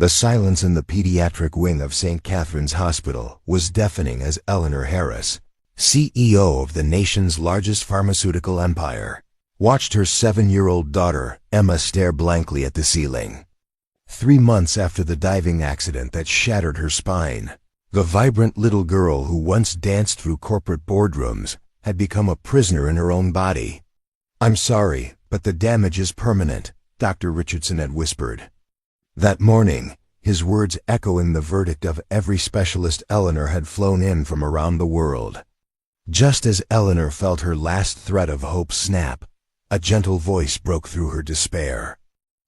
The silence in the pediatric wing of St. Catherine's Hospital was deafening as Eleanor Harris, CEO of the nation's largest pharmaceutical empire, watched her 7-year-old daughter, Emma, stare blankly at the ceiling. 3 months after the diving accident that shattered her spine, the vibrant little girl who once danced through corporate boardrooms had become a prisoner in her own body. "I'm sorry, but the damage is permanent," Dr. Richardson had whispered. That morning, his words echoing the verdict of every specialist Eleanor had flown in from around the world. Just as Eleanor felt her last thread of hope snap, a gentle voice broke through her despair.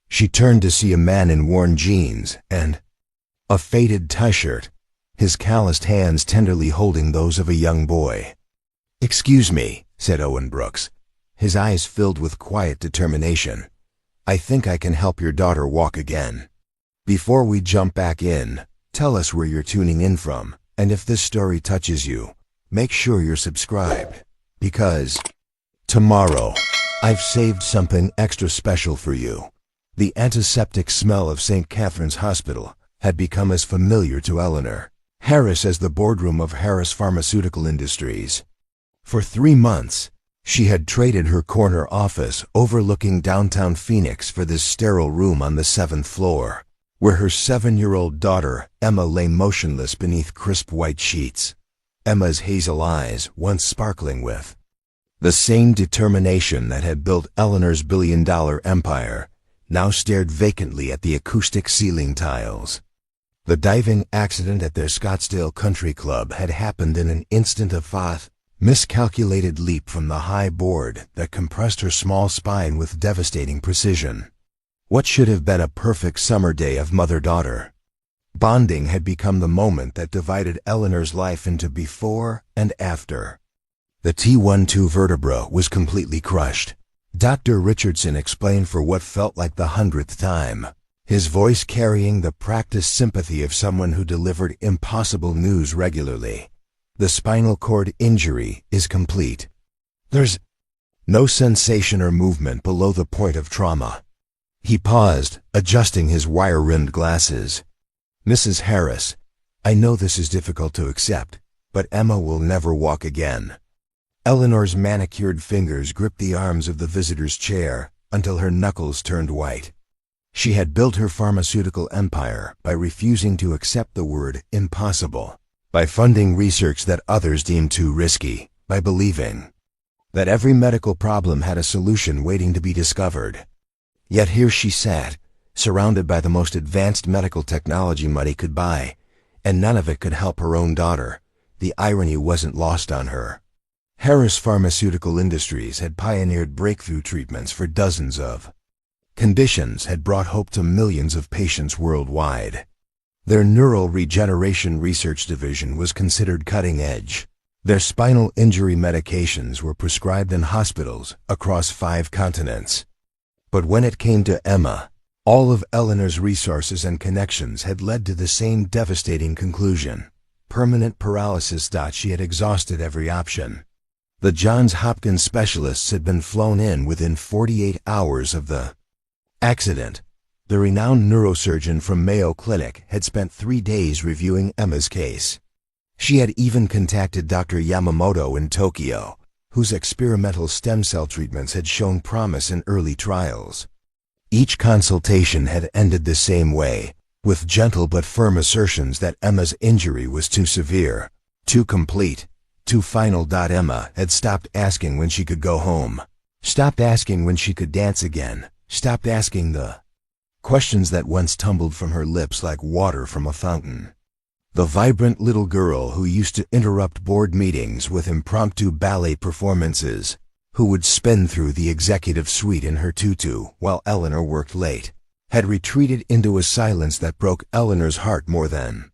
She turned to see a man in worn jeans and a faded t-shirt, his calloused hands tenderly holding those of a young boy. "Excuse me," said Owen Brooks, his eyes filled with quiet determination. "I think I can help your daughter walk again. Before we jump back in, tell us where you're tuning in from, and if this story touches you, make sure you're subscribed, because tomorrow, I've saved something extra special for you." The antiseptic smell of St. Catherine's Hospital had become as familiar to Eleanor Harris as the boardroom of Harris Pharmaceutical Industries. For 3 months, she had traded her corner office overlooking downtown Phoenix for this sterile room on the 7th floor, where her 7-year-old daughter, Emma, lay motionless beneath crisp white sheets. Emma's hazel eyes, once sparkling with the same determination that had built Eleanor's billion-dollar empire, now stared vacantly at the acoustic ceiling tiles. The diving accident at their Scottsdale Country Club had happened in an instant of faith, miscalculated leap from the high board that compressed her small spine with devastating precision. What should have been a perfect summer day of mother-daughter bonding had become the moment that divided Eleanor's life into before and after. The T12 vertebra was completely crushed, Dr. Richardson explained for what felt like the 100th time, his voice carrying the practiced sympathy of someone who delivered impossible news regularly. "The spinal cord injury is complete. There's no sensation or movement below the point of trauma." He paused, adjusting his wire-rimmed glasses. "Mrs. Harris, I know this is difficult to accept, but Emma will never walk again." Eleanor's manicured fingers gripped the arms of the visitor's chair until her knuckles turned white. She had built her pharmaceutical empire by refusing to accept the word impossible, by funding research that others deemed too risky, by believing that every medical problem had a solution waiting to be discovered. Yet here she sat, surrounded by the most advanced medical technology money could buy, and none of it could help her own daughter. The irony wasn't lost on her. Harris Pharmaceutical Industries had pioneered breakthrough treatments for dozens of conditions, had brought hope to millions of patients worldwide. Their neural regeneration research division was considered cutting edge. Their spinal injury medications were prescribed in hospitals across 5 continents. But when it came to Emma, all of Eleanor's resources and connections had led to the same devastating conclusion: permanent paralysis. She had exhausted every option. The Johns Hopkins specialists had been flown in within 48 hours of the accident. The renowned neurosurgeon from Mayo Clinic had spent 3 days reviewing Emma's case. She had even contacted Dr. Yamamoto in Tokyo, whose experimental stem cell treatments had shown promise in early trials. Each consultation had ended the same way, with gentle but firm assertions that Emma's injury was too severe, too complete, too final. Emma had stopped asking when she could go home, stopped asking when she could dance again, stopped asking the questions that once tumbled from her lips like water from a fountain. The vibrant little girl who used to interrupt board meetings with impromptu ballet performances, who would spin through the executive suite in her tutu while Eleanor worked late, had retreated into a silence that broke Eleanor's heart more than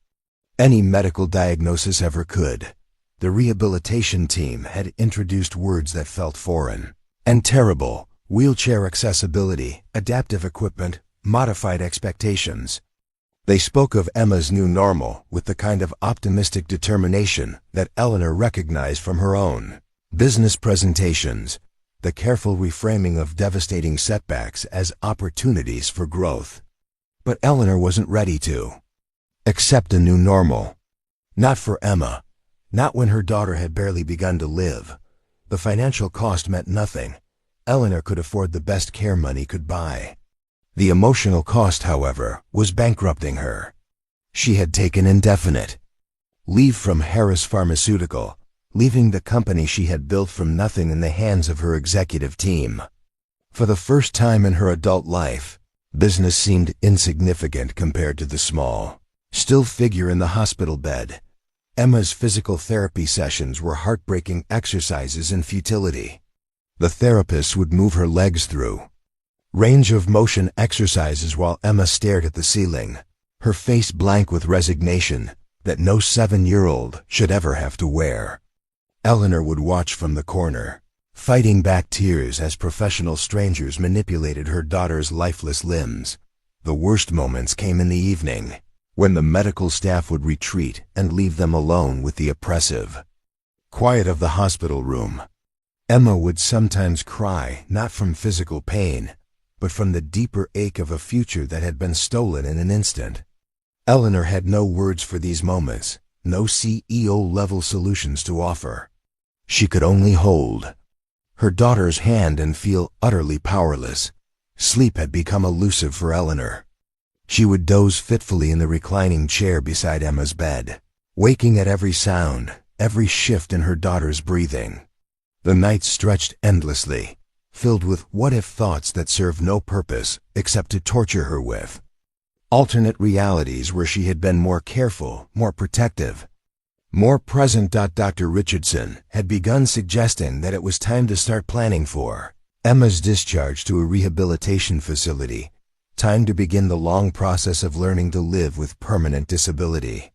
any medical diagnosis ever could. The rehabilitation team had introduced words that felt foreign and terrible: wheelchair accessibility, adaptive equipment, modified expectations. They spoke of Emma's new normal with the kind of optimistic determination that Eleanor recognized from her own business presentations, the careful reframing of devastating setbacks as opportunities for growth. But Eleanor wasn't ready to accept a new normal. Not for Emma. Not when her daughter had barely begun to live. The financial cost meant nothing. Eleanor could afford the best care money could buy. The emotional cost, however, was bankrupting her. She had taken indefinite leave from Harris Pharmaceutical, leaving the company she had built from nothing in the hands of her executive team. For the first time in her adult life, business seemed insignificant compared to the small, still figure in the hospital bed. Emma's physical therapy sessions were heartbreaking exercises in futility. The therapist would move her legs through range of motion exercises while Emma stared at the ceiling, her face blank with resignation that no 7-year-old should ever have to wear. Eleanor would watch from the corner, fighting back tears as professional strangers manipulated her daughter's lifeless limbs. The worst moments came in the evening, when the medical staff would retreat and leave them alone with the oppressive quiet of the hospital room. Emma would sometimes cry, not from physical pain, but from the deeper ache of a future that had been stolen in an instant. Eleanor had no words for these moments, no CEO-level solutions to offer. She could only hold her daughter's hand and feel utterly powerless. Sleep had become elusive for Eleanor. She would doze fitfully in the reclining chair beside Emma's bed, waking at every sound, every shift in her daughter's breathing. The nights stretched endlessly, filled with what-if thoughts that served no purpose except to torture her with alternate realities where she had been more careful, more protective, more present. Dr. Richardson had begun suggesting that it was time to start planning for Emma's discharge to a rehabilitation facility, time to begin the long process of learning to live with permanent disability.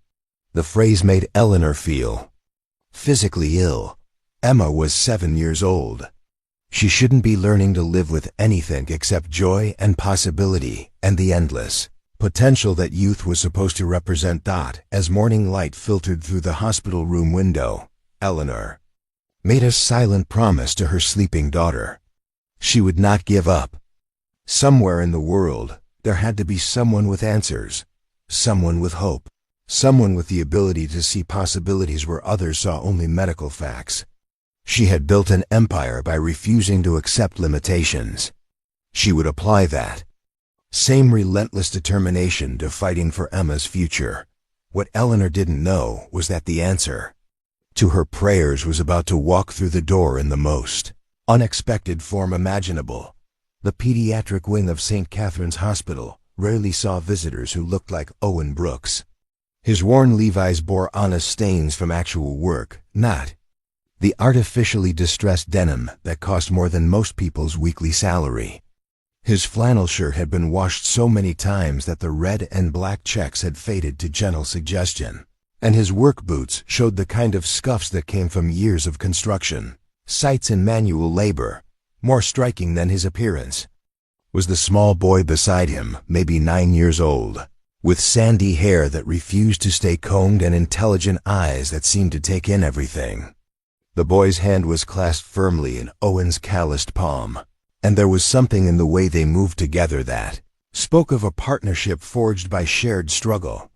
The phrase made Eleanor feel physically ill. Emma was 7 years old. She shouldn't be learning to live with anything except joy and possibility and the endless potential that youth was supposed to represent. As morning light filtered through the hospital room window, Eleanor made a silent promise to her sleeping daughter. She would not give up. Somewhere in the world, there had to be someone with answers, someone with hope, someone with the ability to see possibilities where others saw only medical facts. She had built an empire by refusing to accept limitations. She would apply that same relentless determination to fighting for Emma's future. What Eleanor didn't know was that the answer to her prayers was about to walk through the door in the most unexpected form imaginable. The pediatric wing of St. Catherine's Hospital rarely saw visitors who looked like Owen Brooks. His worn Levi's bore honest stains from actual work, not the artificially distressed denim that cost more than most people's weekly salary. His flannel shirt had been washed so many times that the red and black checks had faded to gentle suggestion, and his work boots showed the kind of scuffs that came from years of construction, sites and manual labor. More striking than his appearance was the small boy beside him, maybe 9 years old, with sandy hair that refused to stay combed and intelligent eyes that seemed to take in everything. The boy's hand was clasped firmly in Owen's calloused palm, and there was something in the way they moved together that spoke of a partnership forged by shared struggle.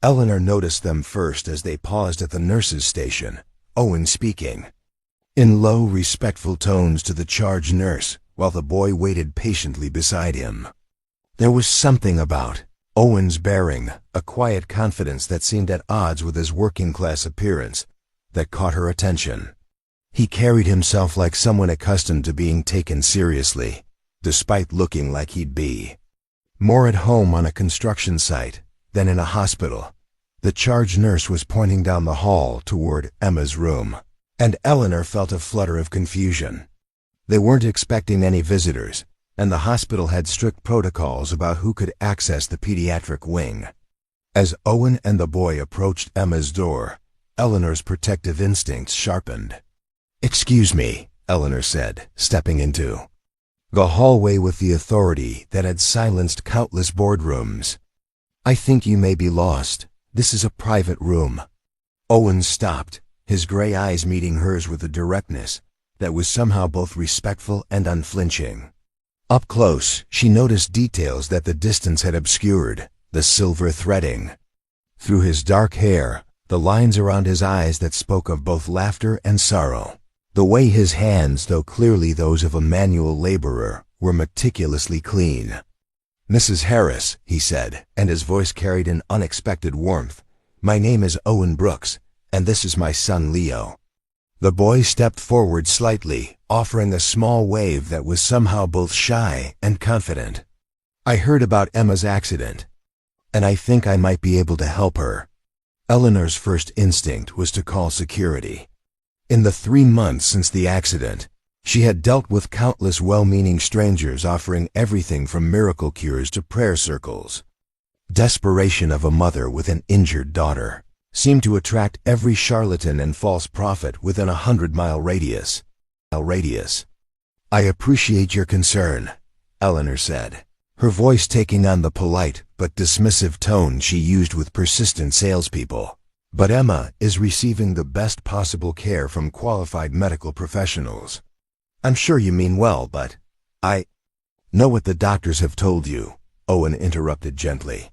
Eleanor noticed them first as they paused at the nurse's station, Owen speaking in low, respectful tones to the charge nurse, while the boy waited patiently beside him. There was something about Owen's bearing, a quiet confidence that seemed at odds with his working-class appearance, that caught her attention. He carried himself like someone accustomed to being taken seriously, despite looking like he'd be more at home on a construction site than in a hospital. The charge nurse was pointing down the hall toward Emma's room, and Eleanor felt a flutter of confusion. They weren't expecting any visitors, and the hospital had strict protocols about who could access the pediatric wing. As Owen and the boy approached Emma's door, Eleanor's protective instincts sharpened. "Excuse me," Eleanor said, stepping into the hallway with the authority that had silenced countless boardrooms. "I think you may be lost. This is a private room." Owen stopped, his gray eyes meeting hers with a directness that was somehow both respectful and unflinching. Up close, she noticed details that the distance had obscured, the silver threading through his dark hair, the lines around his eyes that spoke of both laughter and sorrow. The way his hands, though clearly those of a manual laborer, were meticulously clean. "Mrs. Harris," he said, and his voice carried an unexpected warmth. "My name is Owen Brooks, and this is my son Leo." The boy stepped forward slightly, offering a small wave that was somehow both shy and confident. "I heard about Emma's accident, and I think I might be able to help her." Eleanor's first instinct was to call security. In the 3 months since the accident, she had dealt with countless well-meaning strangers offering everything from miracle cures to prayer circles. Desperation of a mother with an injured daughter seemed to attract every charlatan and false prophet within a 100-mile radius. "I appreciate your concern," Eleanor said, her voice taking on the polite but dismissive tone she used with persistent salespeople. "But Emma is receiving the best possible care from qualified medical professionals." "I'm sure you mean well, but I know what the doctors have told you," Owen interrupted gently.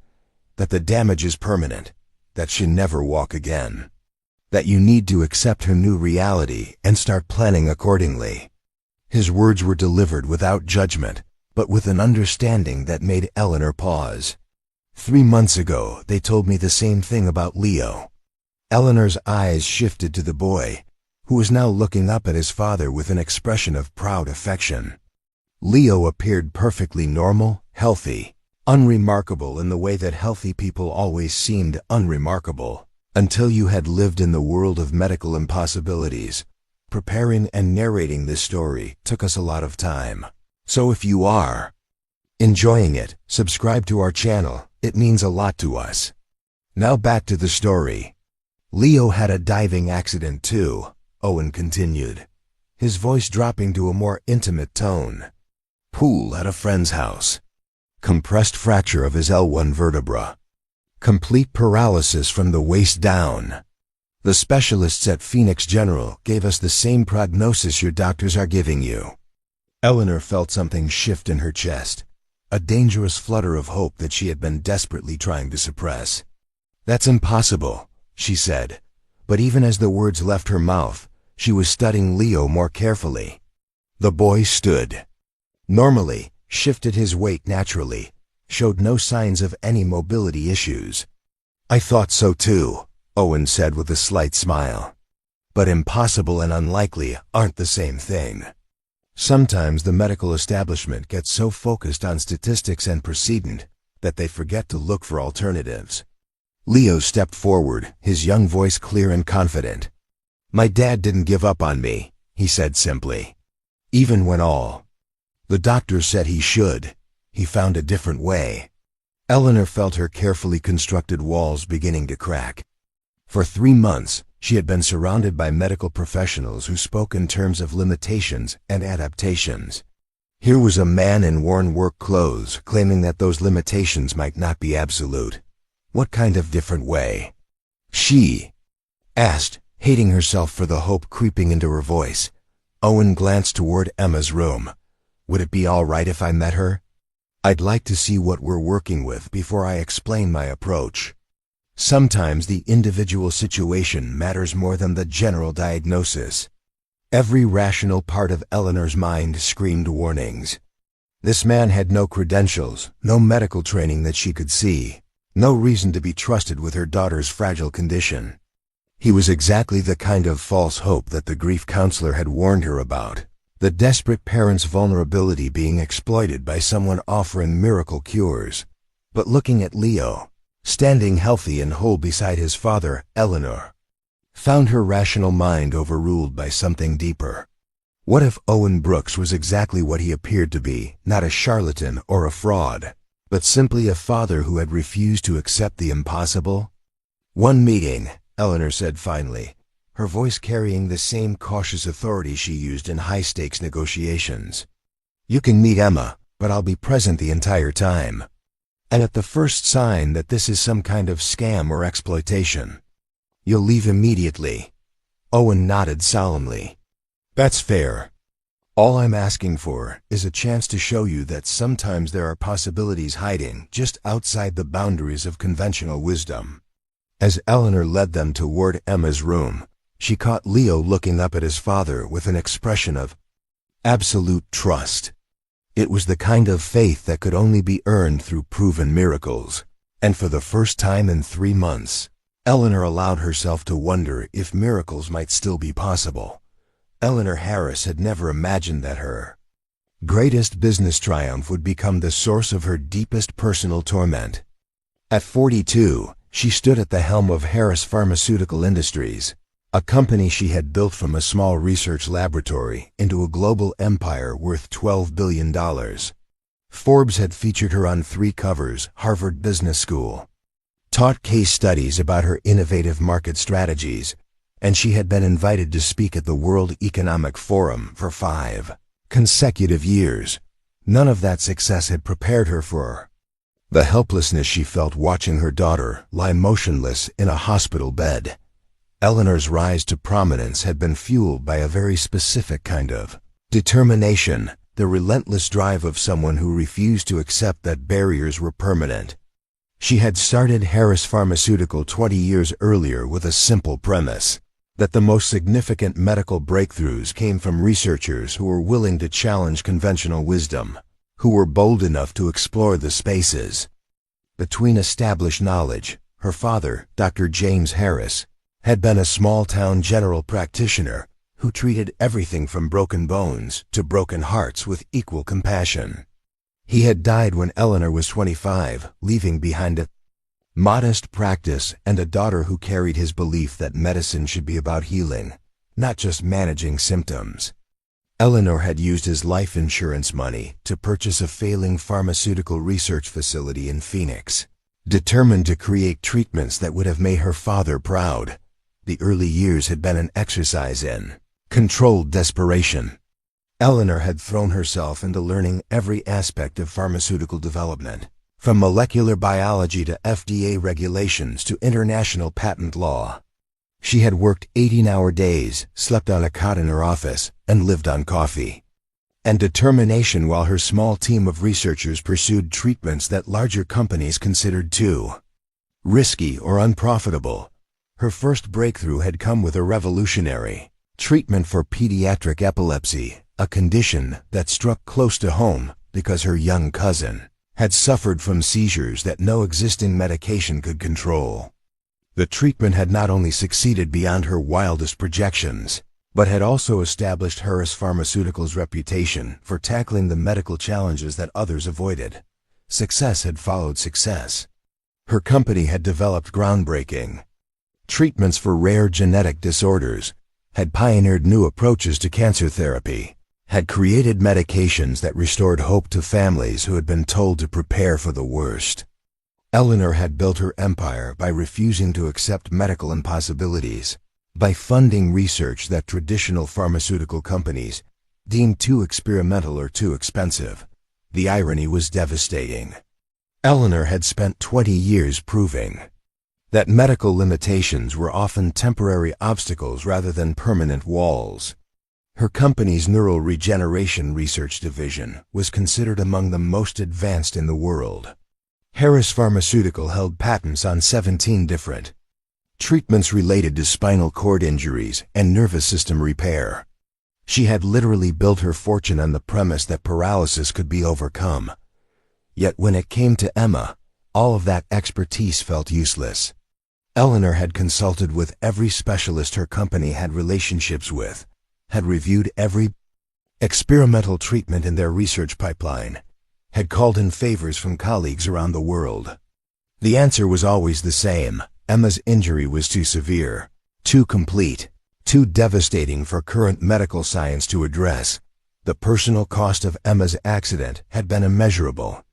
"That the damage is permanent, that she'll never walk again, that you need to accept her new reality and start planning accordingly." His words were delivered without judgment, but with an understanding that made Eleanor pause. 3 months ago, they told me the same thing about Leo. Eleanor's eyes shifted to the boy, who was now looking up at his father with an expression of proud affection. Leo appeared perfectly normal, healthy, unremarkable in the way that healthy people always seemed unremarkable, until you had lived in the world of medical impossibilities. Preparing and narrating this story took us a lot of time. So if you are enjoying it, subscribe to our channel. It means a lot to us. Now back to the story. "Leo had a diving accident too," Owen continued, his voice dropping to a more intimate tone. "Pool at a friend's house. Compressed fracture of his L1 vertebra. Complete paralysis from the waist down. The specialists at Phoenix General gave us the same prognosis your doctors are giving you." Eleanor felt something shift in her chest, a dangerous flutter of hope that she had been desperately trying to suppress. "That's impossible," she said, but even as the words left her mouth, she was studying Leo more carefully. The boy stood normally, shifted his weight naturally, showed no signs of any mobility issues. "I thought so too," Owen said with a slight smile. "But impossible and unlikely aren't the same thing. Sometimes the medical establishment gets so focused on statistics and precedent that they forget to look for alternatives." Leo stepped forward, his young voice clear and confident. "My dad didn't give up on me," he said simply. "Even when all the doctors said he should, he found a different way." Eleanor felt her carefully constructed walls beginning to crack. For 3 months, she had been surrounded by medical professionals who spoke in terms of limitations and adaptations. Here was a man in worn work clothes claiming that those limitations might not be absolute. What kind of different way? She asked, hating herself for the hope creeping into her voice. Owen glanced toward Emma's room. "Would it be all right if I met her? I'd like to see what we're working with before I explain my approach." Sometimes the individual situation matters more than the general diagnosis. Every rational part of Eleanor's mind screamed warnings. This man had no credentials, no medical training that she could see, no reason to be trusted with her daughter's fragile condition. He was exactly the kind of false hope that the grief counselor had warned her about, the desperate parent's vulnerability being exploited by someone offering miracle cures. But looking at Leo, standing healthy and whole beside his father, Eleanor found her rational mind overruled by something deeper. What if Owen Brooks was exactly what he appeared to be, not a charlatan or a fraud, but simply a father who had refused to accept the impossible? "One meeting," Eleanor said finally, her voice carrying the same cautious authority she used in high-stakes negotiations. "You can meet Emma, but I'll be present the entire time. And at the first sign that this is some kind of scam or exploitation, you'll leave immediately." Owen nodded solemnly. "That's fair." All I'm asking for is a chance to show you that sometimes there are possibilities hiding just outside the boundaries of conventional wisdom." As Eleanor led them toward Emma's room, she caught Leo looking up at his father with an expression of absolute trust. It was the kind of faith that could only be earned through proven miracles. And for the first time in 3 months, Eleanor allowed herself to wonder if miracles might still be possible. Eleanor Harris had never imagined that her greatest business triumph would become the source of her deepest personal torment. At 42, she stood at the helm of Harris Pharmaceutical Industries, a company she had built from a small research laboratory into a global empire worth $12 billion. Forbes had featured her on 3 covers, Harvard Business School taught case studies about her innovative market strategies, and she had been invited to speak at the World Economic Forum for 5 consecutive years. None of that success had prepared her for the helplessness she felt watching her daughter lie motionless in a hospital bed. Eleanor's rise to prominence had been fueled by a very specific kind of determination, the relentless drive of someone who refused to accept that barriers were permanent. She had started Harris Pharmaceutical 20 years earlier with a simple premise: that the most significant medical breakthroughs came from researchers who were willing to challenge conventional wisdom, who were bold enough to explore the spaces between established knowledge. Her father, Dr. James Harris, had been a small-town general practitioner who treated everything from broken bones to broken hearts with equal compassion. He had died when Eleanor was 25, leaving behind a modest practice and a daughter who carried his belief that medicine should be about healing, not just managing symptoms. Eleanor had used his life insurance money to purchase a failing pharmaceutical research facility in Phoenix, determined to create treatments that would have made her father proud. The early years had been an exercise in controlled desperation. Eleanor had thrown herself into learning every aspect of pharmaceutical development, from molecular biology to FDA regulations to international patent law. She had worked 18-hour days, slept on a cot in her office, and lived on coffee and determination while her small team of researchers pursued treatments that larger companies considered too risky or unprofitable. Her first breakthrough had come with a revolutionary treatment for pediatric epilepsy, a condition that struck close to home because her young cousin had suffered from seizures that no existing medication could control. The treatment had not only succeeded beyond her wildest projections, but had also established Harris Pharmaceuticals' reputation for tackling the medical challenges that others avoided. Success had followed success. Her company had developed groundbreaking treatments for rare genetic disorders, had pioneered new approaches to cancer therapy, had created medications that restored hope to families who had been told to prepare for the worst. Eleanor had built her empire by refusing to accept medical impossibilities, by funding research that traditional pharmaceutical companies deemed too experimental or too expensive. The irony was devastating. Eleanor had spent 20 years proving that medical limitations were often temporary obstacles rather than permanent walls. Her company's neural regeneration research division was considered among the most advanced in the world. Harris Pharmaceutical held patents on 17 different treatments related to spinal cord injuries and nervous system repair. She had literally built her fortune on the premise that paralysis could be overcome. Yet when it came to Emma, all of that expertise felt useless. Eleanor had consulted with every specialist her company had relationships with, had reviewed every experimental treatment in their research pipeline, had called in favors from colleagues around the world. The answer was always the same: Emma's injury was too severe, too complete, too devastating for current medical science to address. The personal cost of Emma's accident had been immeasurable.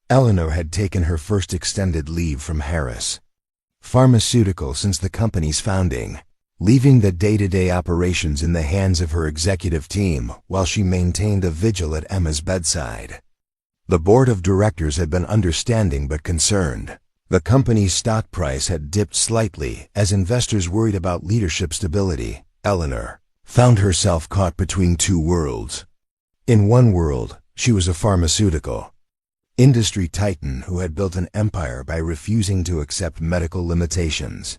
Eleanor had taken her first extended leave from Harris Pharmaceutical since the company's founding, leaving the day-to-day operations in the hands of her executive team while she maintained a vigil at Emma's bedside. The board of directors had been understanding but concerned. The company's stock price had dipped slightly as investors worried about leadership stability. Eleanor found herself caught between two worlds. In one world, she was a pharmaceutical industry titan who had built an empire by refusing to accept medical limitations.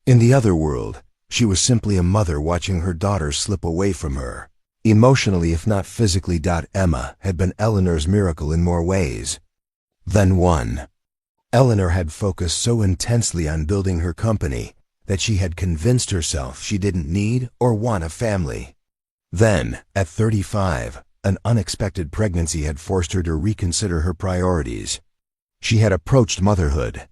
In the other world, she was simply a mother watching her daughter slip away from her, emotionally if not physically. Emma had been Eleanor's miracle in more ways than one. Eleanor had focused so intensely on building her company that she had convinced herself she didn't need or want a family. Then, at 35, an unexpected pregnancy had forced her to reconsider her priorities. She had approached motherhood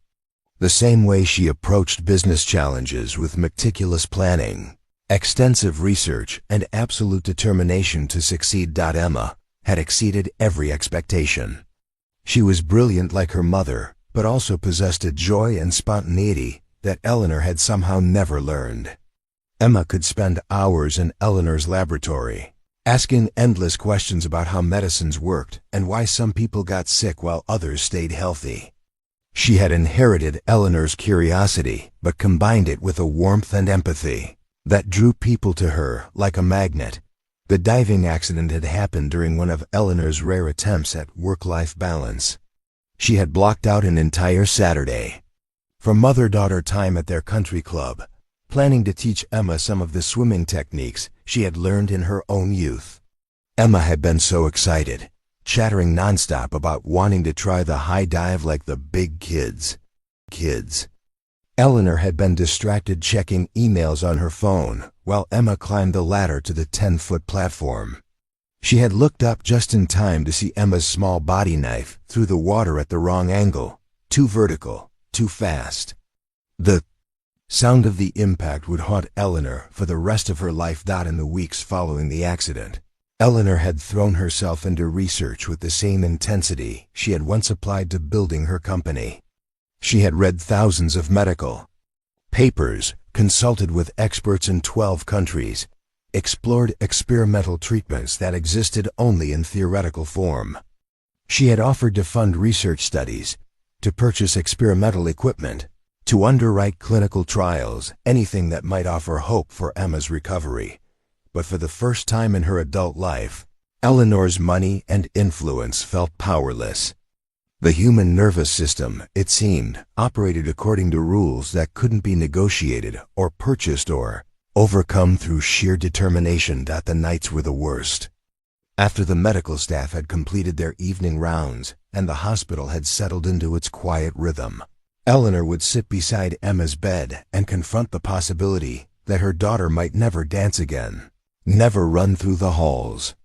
the same way she approached business challenges, with meticulous planning, extensive research, and absolute determination to succeed. Emma had exceeded every expectation. She was brilliant like her mother, but also possessed a joy and spontaneity that Eleanor had somehow never learned. Emma could spend hours in Eleanor's laboratory, asking endless questions about how medicines worked and why some people got sick while others stayed healthy. She had inherited Eleanor's curiosity, but combined it with a warmth and empathy that drew people to her like a magnet. The diving accident had happened during one of Eleanor's rare attempts at work-life balance. She had blocked out an entire Saturday for mother-daughter time at their country club, planning to teach Emma some of the swimming techniques she had learned in her own youth. Emma had been so excited, chattering nonstop about wanting to try the high dive like the big kids. Eleanor had been distracted checking emails on her phone while Emma climbed the ladder to the 10-foot platform. She had looked up just in time to see Emma's small body knife through the water at the wrong angle, too vertical, too fast. The sound of the impact would haunt Eleanor for the rest of her life. In the weeks following the accident, Eleanor had thrown herself into research with the same intensity she had once applied to building her company. She had read thousands of medical papers, consulted with experts in 12 countries, explored experimental treatments that existed only in theoretical form. She had offered to fund research studies, to purchase experimental equipment, to underwrite clinical trials, anything that might offer hope for Emma's recovery. But for the first time in her adult life, Eleanor's money and influence felt powerless. The human nervous system, it seemed, operated according to rules that couldn't be negotiated or purchased or overcome through sheer determination. The nights were the worst. After the medical staff had completed their evening rounds and the hospital had settled into its quiet rhythm, Eleanor would sit beside Emma's bed and confront the possibility that her daughter might never dance again, never run through the halls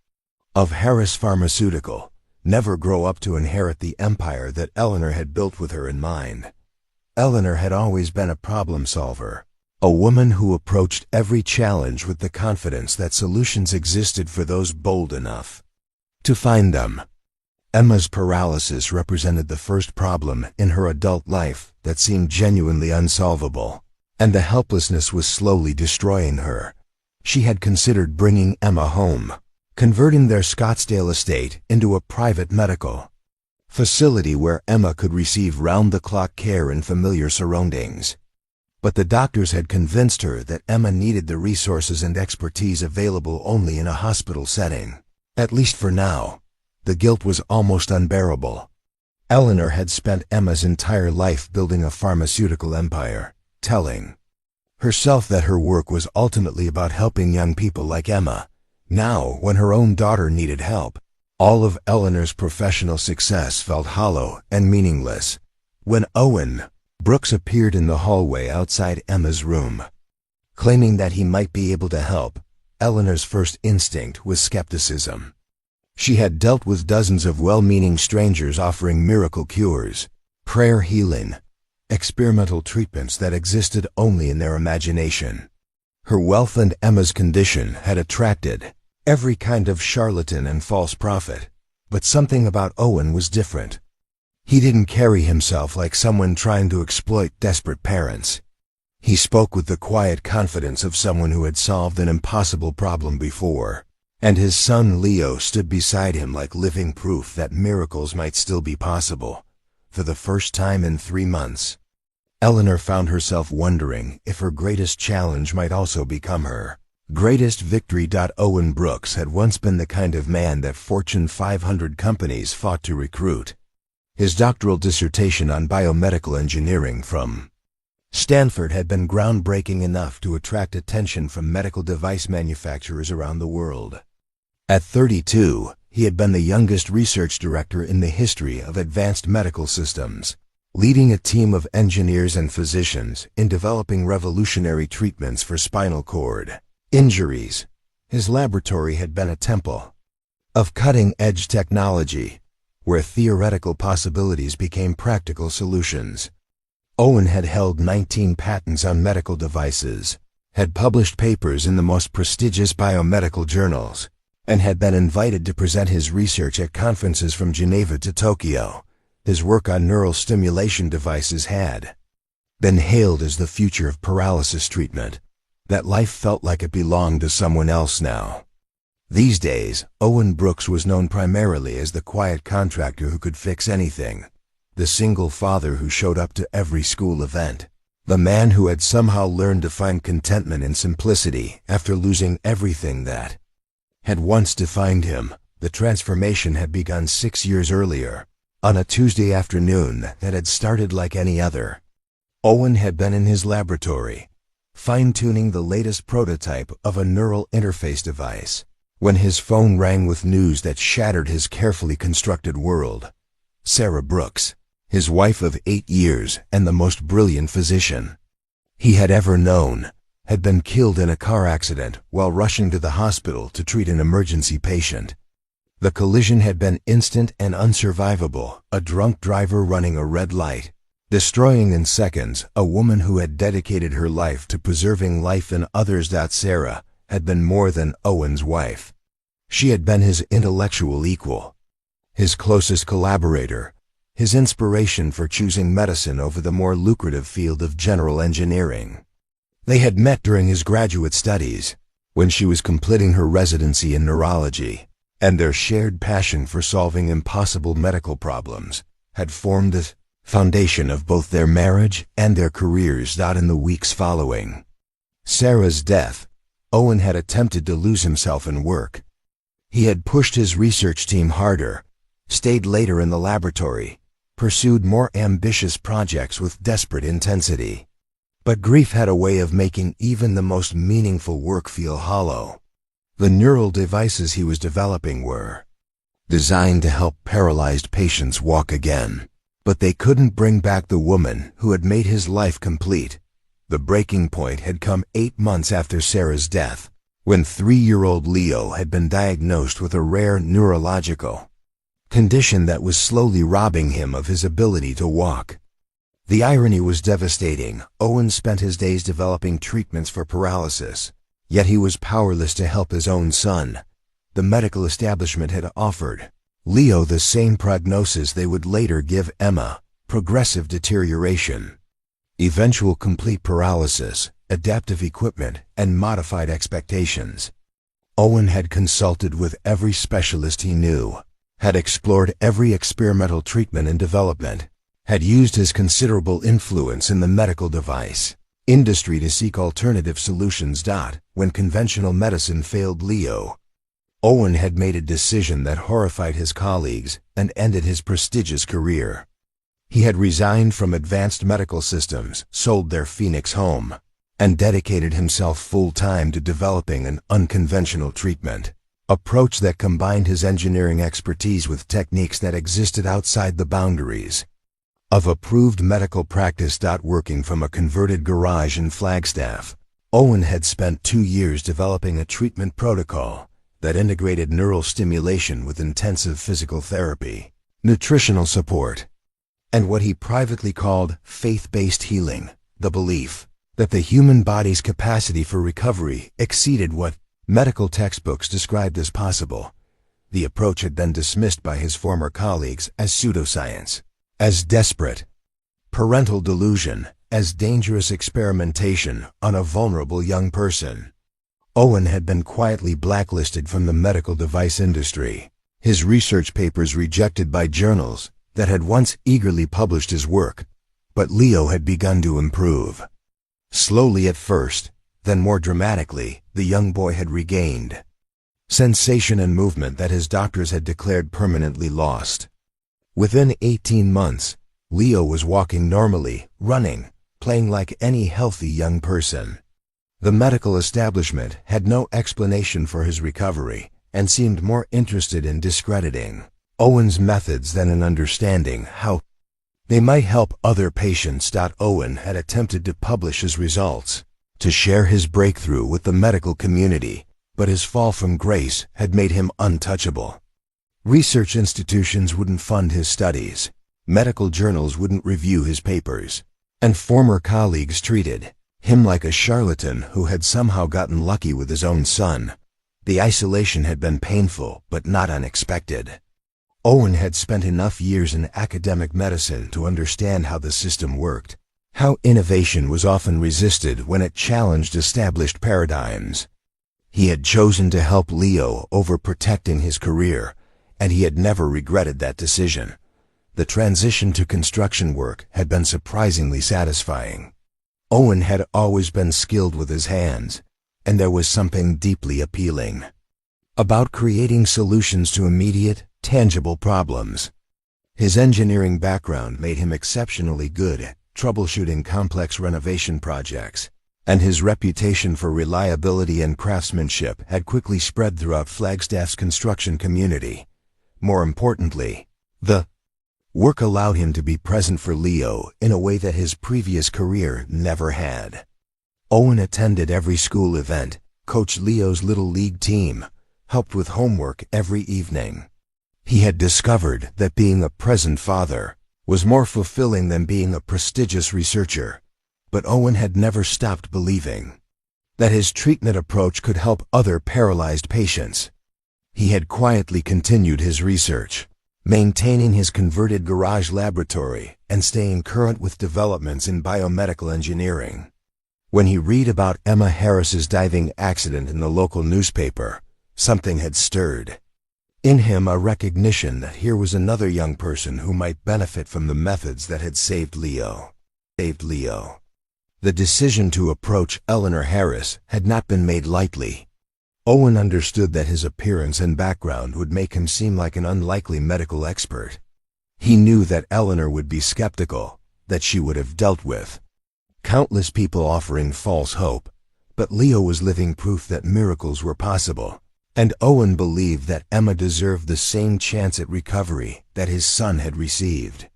of Harris Pharmaceutical, never grow up to inherit the empire that Eleanor had built with her in mind. Eleanor had always been a problem solver, a woman who approached every challenge with the confidence that solutions existed for those bold enough to find them. Emma's paralysis represented the first problem in her adult life that seemed genuinely unsolvable, and the helplessness was slowly destroying her. She had considered bringing Emma home, converting their Scottsdale estate into a private medical facility where Emma could receive round-the-clock care in familiar surroundings. But the doctors had convinced her that Emma needed the resources and expertise available only in a hospital setting, at least for now. The guilt was almost unbearable. Eleanor had spent Emma's entire life building a pharmaceutical empire, telling herself that her work was ultimately about helping young people like Emma. Now, when her own daughter needed help, all of Eleanor's professional success felt hollow and meaningless. When Owen Brooks appeared in the hallway outside Emma's room, claiming that he might be able to help, Eleanor's first instinct was skepticism. She had dealt with dozens of well-meaning strangers offering miracle cures, prayer healing, experimental treatments that existed only in their imagination. Her wealth and Emma's condition had attracted every kind of charlatan and false prophet, but something about Owen was different. He didn't carry himself like someone trying to exploit desperate parents. He spoke with the quiet confidence of someone who had solved an impossible problem before, and his son Leo stood beside him like living proof that miracles might still be possible. For the first time in 3 months, Eleanor found herself wondering if her greatest challenge might also become her Greatest victory. Owen Brooks had once been the kind of man that Fortune 500 companies fought to recruit. His doctoral dissertation on biomedical engineering from Stanford had been groundbreaking enough to attract attention from medical device manufacturers around the world. At 32, he had been the youngest research director in the history of advanced medical systems, leading a team of engineers and physicians in developing revolutionary treatments for spinal cord injuries. His laboratory had been a temple of cutting-edge technology, where theoretical possibilities became practical solutions. Owen had held 19 patents on medical devices, had published papers in the most prestigious biomedical journals, and had been invited to present his research at conferences from Geneva to Tokyo. His work on neural stimulation devices had been hailed as the future of paralysis treatment. That life felt like it belonged to someone else now. These days, Owen Brooks was known primarily as the quiet contractor who could fix anything, the single father who showed up to every school event, the man who had somehow learned to find contentment in simplicity after losing everything that had once defined him. The transformation had begun 6 years earlier, on a Tuesday afternoon that had started like any other. Owen had been in his laboratory, fine-tuning the latest prototype of a neural interface device, when his phone rang with news that shattered his carefully constructed world. Sarah Brooks, his wife of 8 years and the most brilliant physician he had ever known, had been killed in a car accident while rushing to the hospital to treat an emergency patient. The collision had been instant and unsurvivable, a drunk driver running a red light, destroying in seconds a woman who had dedicated her life to preserving life in others. Sarah had been more than Owen's wife. She had been his intellectual equal, his closest collaborator, his inspiration for choosing medicine over the more lucrative field of general engineering. They had met during his graduate studies, when she was completing her residency in neurology, and their shared passion for solving impossible medical problems had formed the foundation of both their marriage and their careers. In the weeks following Sarah's death, Owen had attempted to lose himself in work. He had pushed his research team harder, stayed later in the laboratory, pursued more ambitious projects with desperate intensity. But grief had a way of making even the most meaningful work feel hollow. The neural devices he was developing were designed to help paralyzed patients walk again, but they couldn't bring back the woman who had made his life complete. The breaking point had come 8 months after Sarah's death, when 3-year-old Leo had been diagnosed with a rare neurological condition that was slowly robbing him of his ability to walk. The irony was devastating. Owen spent his days developing treatments for paralysis, yet he was powerless to help his own son. The medical establishment had offered Leo the same prognosis they would later give Emma: progressive deterioration, eventual complete paralysis, adaptive equipment, and modified expectations. Owen had consulted with every specialist he knew, had explored every experimental treatment and development, had used his considerable influence in the medical device industry to seek alternative solutions. When conventional medicine failed Leo, Owen had made a decision that horrified his colleagues and ended his prestigious career. He had resigned from Advanced Medical Systems, sold their Phoenix home, and dedicated himself full-time to developing an unconventional treatment approach that combined his engineering expertise with techniques that existed outside the boundaries of approved medical practice. Working from a converted garage in Flagstaff, Owen had spent 2 years developing a treatment protocol that integrated neural stimulation with intensive physical therapy, nutritional support, and what he privately called faith-based healing, the belief that the human body's capacity for recovery exceeded what medical textbooks described as possible. The approach had been dismissed by his former colleagues as pseudoscience, as desperate parental delusion, as dangerous experimentation on a vulnerable young person. Owen had been quietly blacklisted from the medical device industry, his research papers rejected by journals that had once eagerly published his work. But Leo had begun to improve. Slowly at first, Then more dramatically, the young boy had regained sensation and movement that his doctors had declared permanently lost. Within 18 months, Leo was walking normally, running, playing like any healthy young person. The medical establishment had no explanation for his recovery and seemed more interested in discrediting Owen's methods than in understanding how they might help other patients. Owen had attempted to publish his results, to share his breakthrough with the medical community, but his fall from grace had made him untouchable. Research institutions wouldn't fund his studies, medical journals wouldn't review his papers, and former colleagues treated him like a charlatan who had somehow gotten lucky with his own son. The isolation had been painful, but not unexpected. Owen had spent enough years in academic medicine to understand how the system worked, how innovation was often resisted when it challenged established paradigms. He had chosen to help Leo over protecting his career, and he had never regretted that decision. The transition to construction work had been surprisingly satisfying. Owen had always been skilled with his hands, and there was something deeply appealing about creating solutions to immediate, tangible problems. His engineering background made him exceptionally good at troubleshooting complex renovation projects, and his reputation for reliability and craftsmanship had quickly spread throughout Flagstaff's construction community. More importantly, the work allowed him to be present for Leo in a way that his previous career never had. Owen attended every school event, coached Leo's little league team, helped with homework every evening. He had discovered that being a present father was more fulfilling than being a prestigious researcher. But Owen had never stopped believing that his treatment approach could help other paralyzed patients. He had quietly continued his research, maintaining his converted garage laboratory and staying current with developments in biomedical engineering. When he read about Emma Harris's diving accident in the local newspaper, something had stirred in him, a recognition that here was another young person who might benefit from the methods that had saved Leo. The decision to approach Eleanor Harris had not been made lightly. Owen understood that his appearance and background would make him seem like an unlikely medical expert. He knew that Eleanor would be skeptical, that she would have dealt with countless people offering false hope, but Leo was living proof that miracles were possible, and Owen believed that Emma deserved the same chance at recovery that his son had received.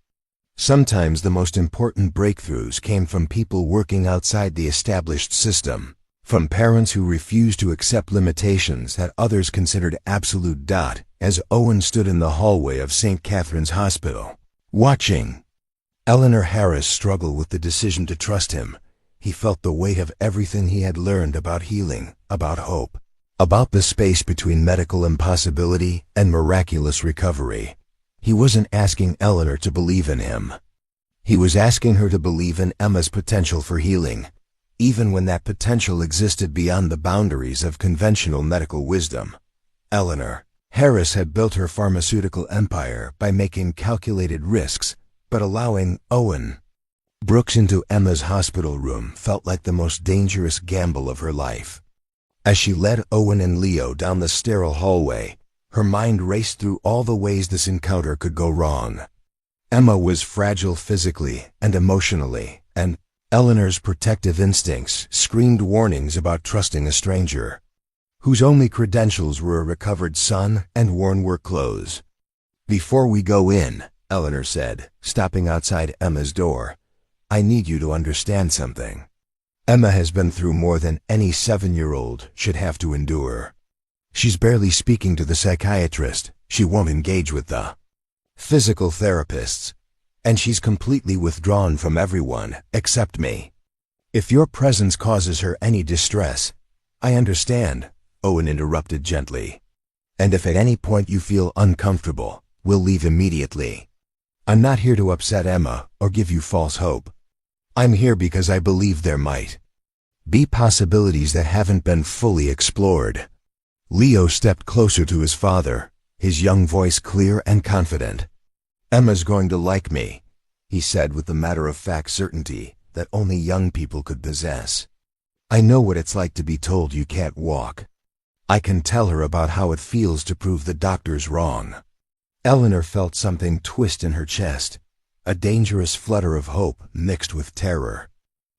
Sometimes the most important breakthroughs came from people working outside the established system, from parents who refused to accept limitations that others considered absolute. As Owen stood in the hallway of St. Catherine's Hospital, watching Eleanor Harris struggle with the decision to trust him, he felt the weight of everything he had learned about healing, about hope, about the space between medical impossibility and miraculous recovery. He wasn't asking Eleanor to believe in him. He was asking her to believe in Emma's potential for healing, even when that potential existed beyond the boundaries of conventional medical wisdom. Eleanor Harris had built her pharmaceutical empire by making calculated risks, but allowing Owen Brooks into Emma's hospital room felt like the most dangerous gamble of her life. As she led Owen and Leo down the sterile hallway, her mind raced through all the ways this encounter could go wrong. Emma was fragile physically and emotionally, and Eleanor's protective instincts screamed warnings about trusting a stranger, whose only credentials were a recovered son and worn work clothes. "Before we go in," Eleanor said, stopping outside Emma's door, "I need you to understand something. Emma has been through more than any 7-year-old should have to endure. She's barely speaking to the psychiatrist, she won't engage with the physical therapists, and she's completely withdrawn from everyone except me. If your presence causes her any distress, I understand," Owen interrupted gently. "And if at any point you feel uncomfortable, we'll leave immediately. I'm not here to upset Emma or give you false hope. I'm here because I believe there might be possibilities that haven't been fully explored." Leo stepped closer to his father, his young voice clear and confident. "Emma's going to like me," he said with the matter-of-fact certainty that only young people could possess. I know what it's like to be told you can't walk. I can tell her about how it feels to prove the doctors wrong. Eleanor felt something twist in her chest, a dangerous flutter of hope mixed with terror.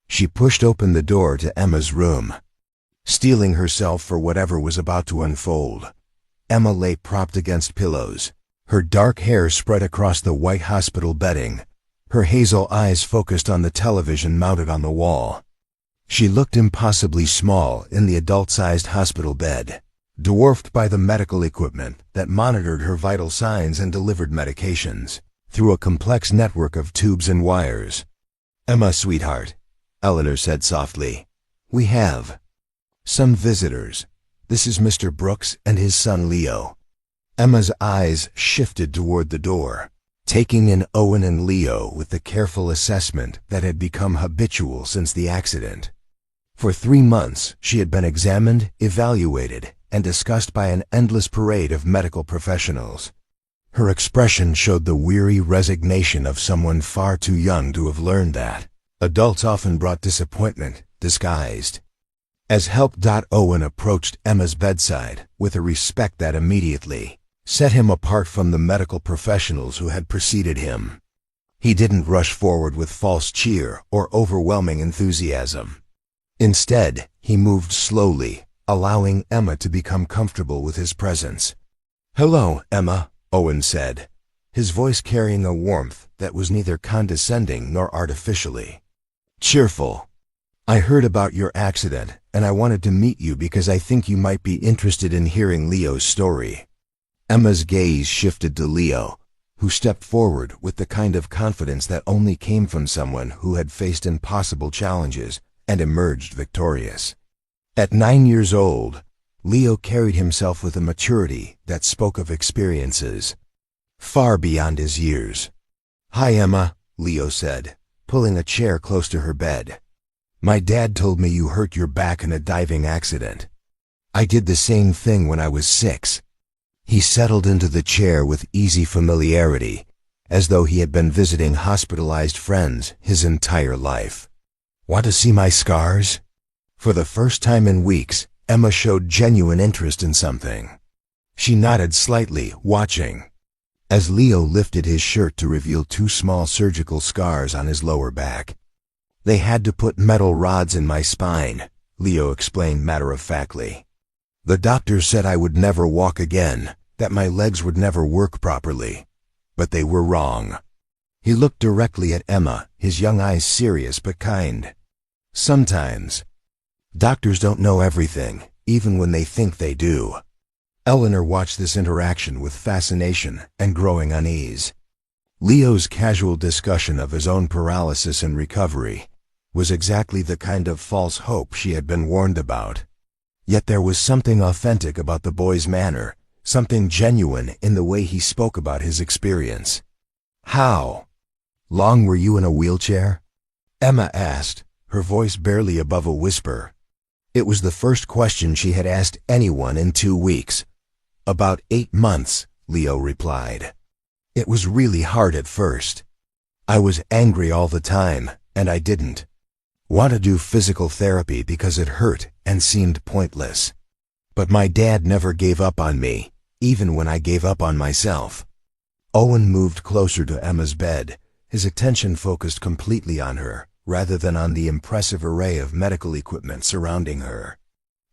She pushed open the door to Emma's room. Steeling herself for whatever was about to unfold, Emma lay propped against pillows, her dark hair spread across the white hospital bedding, her hazel eyes focused on the television mounted on the wall. She looked impossibly small in the adult-sized hospital bed, dwarfed by the medical equipment that monitored her vital signs and delivered medications through a complex network of tubes and wires. "Emma, sweetheart," Eleanor said softly, "we have some visitors. This is Mr. Brooks and his son Leo." Emma's eyes shifted toward the door, taking in Owen and Leo with the careful assessment that had become habitual since the accident. For 3 months, she had been examined, evaluated, and discussed by an endless parade of medical professionals. Her expression showed the weary resignation of someone far too young to have learned that adults often brought disappointment, disguised as help. Owen approached Emma's bedside with a respect that immediately set him apart from the medical professionals who had preceded him. He didn't rush forward with false cheer or overwhelming enthusiasm. Instead, he moved slowly, allowing Emma to become comfortable with his presence. "Hello, Emma," Owen said, his voice carrying a warmth that was neither condescending nor artificially cheerful. "I heard about your accident, and I wanted to meet you because I think you might be interested in hearing Leo's story." Emma's gaze shifted to Leo, who stepped forward with the kind of confidence that only came from someone who had faced impossible challenges and emerged victorious. At 9 years old, Leo carried himself with a maturity that spoke of experiences far beyond his years. "Hi, Emma," Leo said, pulling a chair close to her bed. "My dad told me you hurt your back in a diving accident. I did the same thing when I was 6. He settled into the chair with easy familiarity, as though he had been visiting hospitalized friends his entire life. "Want to see my scars?" For the first time in weeks, Emma showed genuine interest in something. She nodded slightly, watching, as Leo lifted his shirt to reveal 2 small surgical scars on his lower back. "They had to put metal rods in my spine," Leo explained matter-of-factly. "The doctors said I would never walk again, that my legs would never work properly. But they were wrong." He looked directly at Emma, his young eyes serious but kind. "Sometimes doctors don't know everything, even when they think they do." Eleanor watched this interaction with fascination and growing unease. Leo's casual discussion of his own paralysis and recovery was exactly the kind of false hope she had been warned about. Yet there was something authentic about the boy's manner, something genuine in the way he spoke about his experience. "How long were you in a wheelchair?" Emma asked, her voice barely above a whisper. It was the first question she had asked anyone in 2 weeks. "About 8 months," Leo replied. "It was really hard at first. I was angry all the time, and I didn't want to do physical therapy because it hurt and seemed pointless. But my dad never gave up on me, even when I gave up on myself." Owen moved closer to Emma's bed, his attention focused completely on her, rather than on the impressive array of medical equipment surrounding her.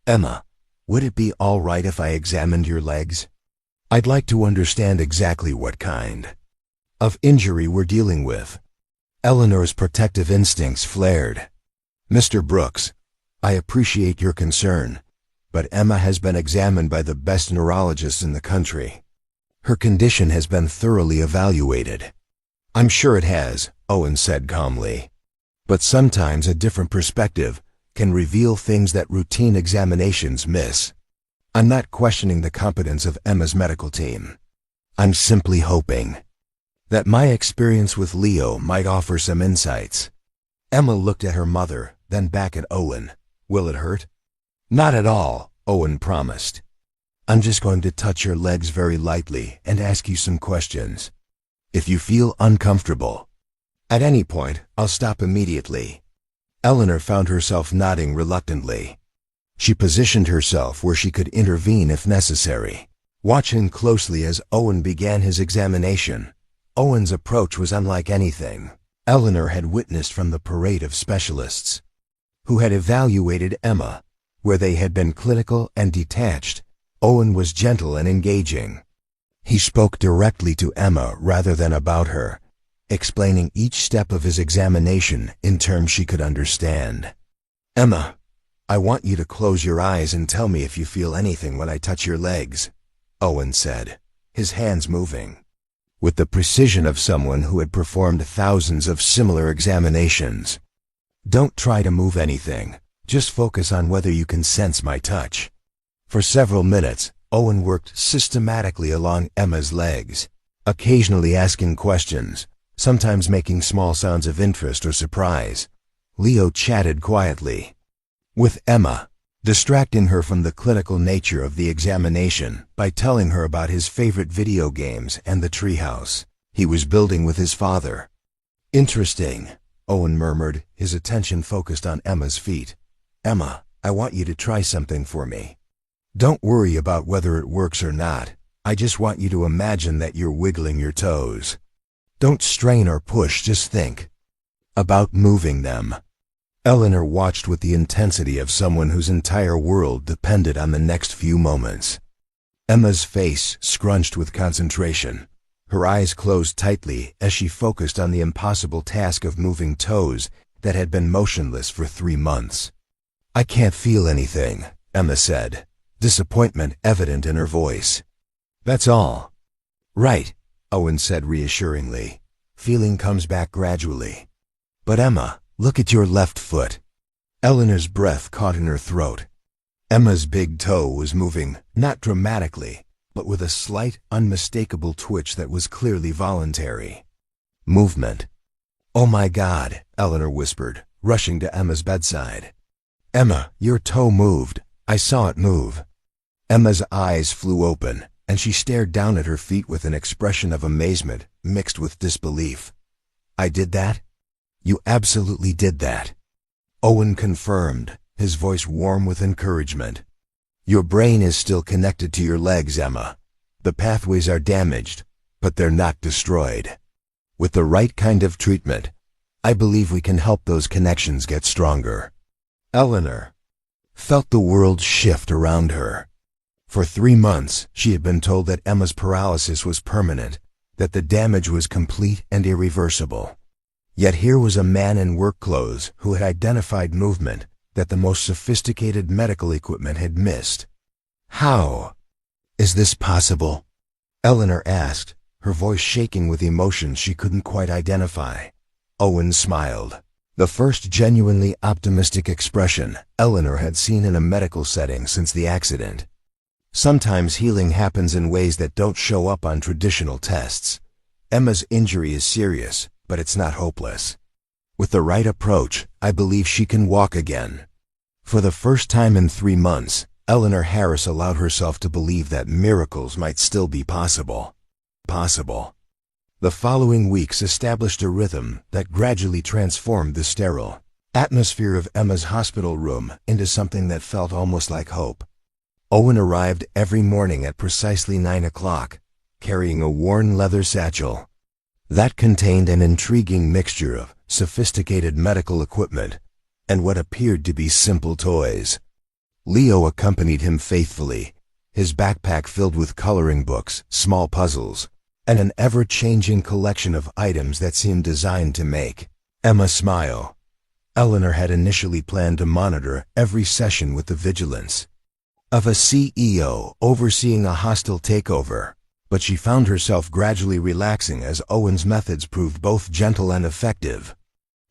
"Emma, would it be all right if I examined your legs? I'd like to understand exactly what kind of injury we're dealing with." Eleanor's protective instincts flared. "Mr. Brooks, I appreciate your concern, but Emma has been examined by the best neurologists in the country. Her condition has been thoroughly evaluated." "I'm sure it has," Owen said calmly. "But sometimes a different perspective can reveal things that routine examinations miss. I'm not questioning the competence of Emma's medical team. I'm simply hoping that my experience with Leo might offer some insights." Emma looked at her mother, then back at Owen. "Will it hurt?" "Not at all," Owen promised. "I'm just going to touch your legs very lightly and ask you some questions. If you feel uncomfortable at any point, I'll stop immediately." Eleanor found herself nodding reluctantly. She positioned herself where she could intervene if necessary. Watching closely as Owen began his examination, Owen's approach was unlike anything Eleanor had witnessed from the parade of specialists who had evaluated Emma. Where they had been clinical and detached, Owen was gentle and engaging. He spoke directly to Emma rather than about her, explaining each step of his examination in terms she could understand. "Emma, I want you to close your eyes and tell me if you feel anything when I touch your legs," Owen said, his hands moving with the precision of someone who had performed thousands of similar examinations. "Don't try to move anything. Just focus on whether you can sense my touch." For several minutes, Owen worked systematically along Emma's legs, occasionally asking questions, sometimes making small sounds of interest or surprise. Leo chatted quietly with Emma, distracting her from the clinical nature of the examination by telling her about his favorite video games and the treehouse he was building with his father. "Interesting," Owen murmured, his attention focused on Emma's feet. "Emma, I want you to try something for me. Don't worry about whether it works or not. I just want you to imagine that you're wiggling your toes. Don't strain or push, just think about moving them." Eleanor watched with the intensity of someone whose entire world depended on the next few moments. Emma's face scrunched with concentration. Her eyes closed tightly as she focused on the impossible task of moving toes that had been motionless for 3 months. "I can't feel anything," Emma said, disappointment evident in her voice. "That's all." "Right," Owen said reassuringly. "Feeling comes back gradually." "But Emma, look at your left foot." Eleanor's breath caught in her throat. Emma's big toe was moving, not dramatically, but with a slight, unmistakable twitch that was clearly voluntary. Movement. "Oh my God," Eleanor whispered, rushing to Emma's bedside. "Emma, your toe moved. I saw it move." Emma's eyes flew open, and she stared down at her feet with an expression of amazement mixed with disbelief. "I did that? You absolutely did that," Owen confirmed, his voice warm with encouragement. "Your brain is still connected to your legs, Emma. The pathways are damaged, but they're not destroyed. With the right kind of treatment, I believe we can help those connections get stronger." Eleanor felt the world shift around her. For 3 months, she had been told that Emma's paralysis was permanent, that the damage was complete and irreversible. Yet here was a man in work clothes who had identified movement that the most sophisticated medical equipment had missed. "How is this possible?" Eleanor asked, her voice shaking with emotions she couldn't quite identify. Owen smiled, the first genuinely optimistic expression Eleanor had seen in a medical setting since the accident. "Sometimes healing happens in ways that don't show up on traditional tests. Emma's injury is serious, but it's not hopeless. With the right approach, I believe she can walk again." For the first time in 3 months, Eleanor Harris allowed herself to believe that miracles might still be possible. The following weeks established a rhythm that gradually transformed the sterile atmosphere of Emma's hospital room into something that felt almost like hope. Owen arrived every morning at precisely 9 o'clock, carrying a worn leather satchel that contained an intriguing mixture of sophisticated medical equipment and what appeared to be simple toys. Leo accompanied him faithfully, his backpack filled with coloring books, small puzzles, and an ever-changing collection of items that seemed designed to make Emma smile. Eleanor had initially planned to monitor every session with the vigilance of a CEO overseeing a hostile takeover, but she found herself gradually relaxing as Owen's methods proved both gentle and effective.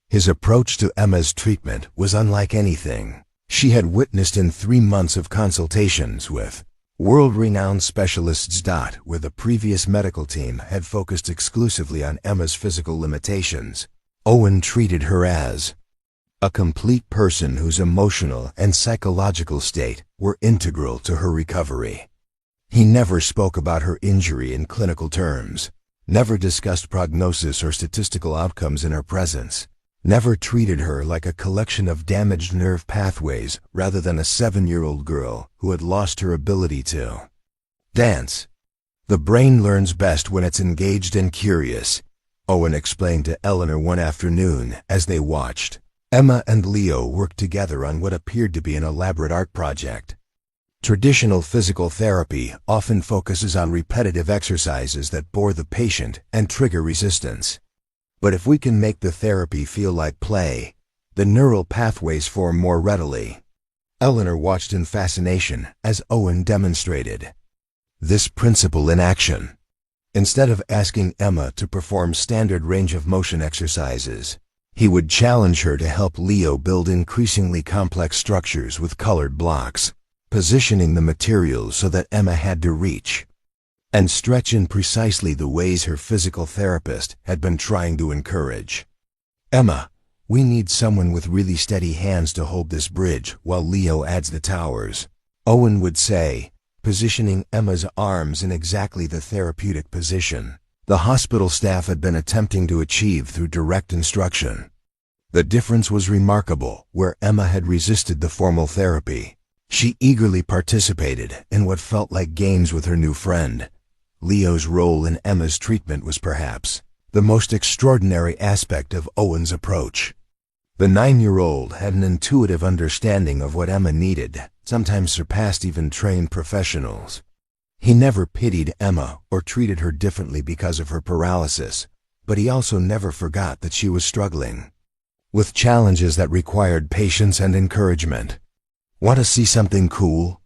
His approach to Emma's treatment was unlike anything she had witnessed in 3 months of consultations with world-renowned specialists. Where the previous medical team had focused exclusively on Emma's physical limitations, Owen treated her as a complete person whose emotional and psychological state were integral to her recovery. He never spoke about her injury in clinical terms, never discussed prognosis or statistical outcomes in her presence. never treated her like a collection of damaged nerve pathways rather than a 7-year-old girl who had lost her ability to dance. The brain learns best when it's engaged and curious, Owen explained to Eleanor one afternoon as they watched Emma and Leo work together on what appeared to be an elaborate art project. Traditional physical therapy often focuses on repetitive exercises that bore the patient and trigger resistance. But if we can make the therapy feel like play, the neural pathways form more readily. Eleanor watched in fascination as Owen demonstrated this principle in action. Instead of asking Emma to perform standard range of motion exercises, he would challenge her to help Leo build increasingly complex structures with colored blocks, positioning the materials so that Emma had to reach and stretch in precisely the ways her physical therapist had been trying to encourage. Emma, we need someone with really steady hands to hold this bridge while Leo adds the towers, Owen would say, positioning Emma's arms in exactly the therapeutic position the hospital staff had been attempting to achieve through direct instruction. The difference was remarkable. Where Emma had resisted the formal therapy, she eagerly participated in what felt like games with her new friend. Leo's role in Emma's treatment was perhaps the most extraordinary aspect of Owen's approach. The 9-year-old had an intuitive understanding of what Emma needed, sometimes surpassed even trained professionals. He never pitied Emma or treated her differently because of her paralysis, but he also never forgot that she was struggling with challenges that required patience and encouragement. Want to see something cool?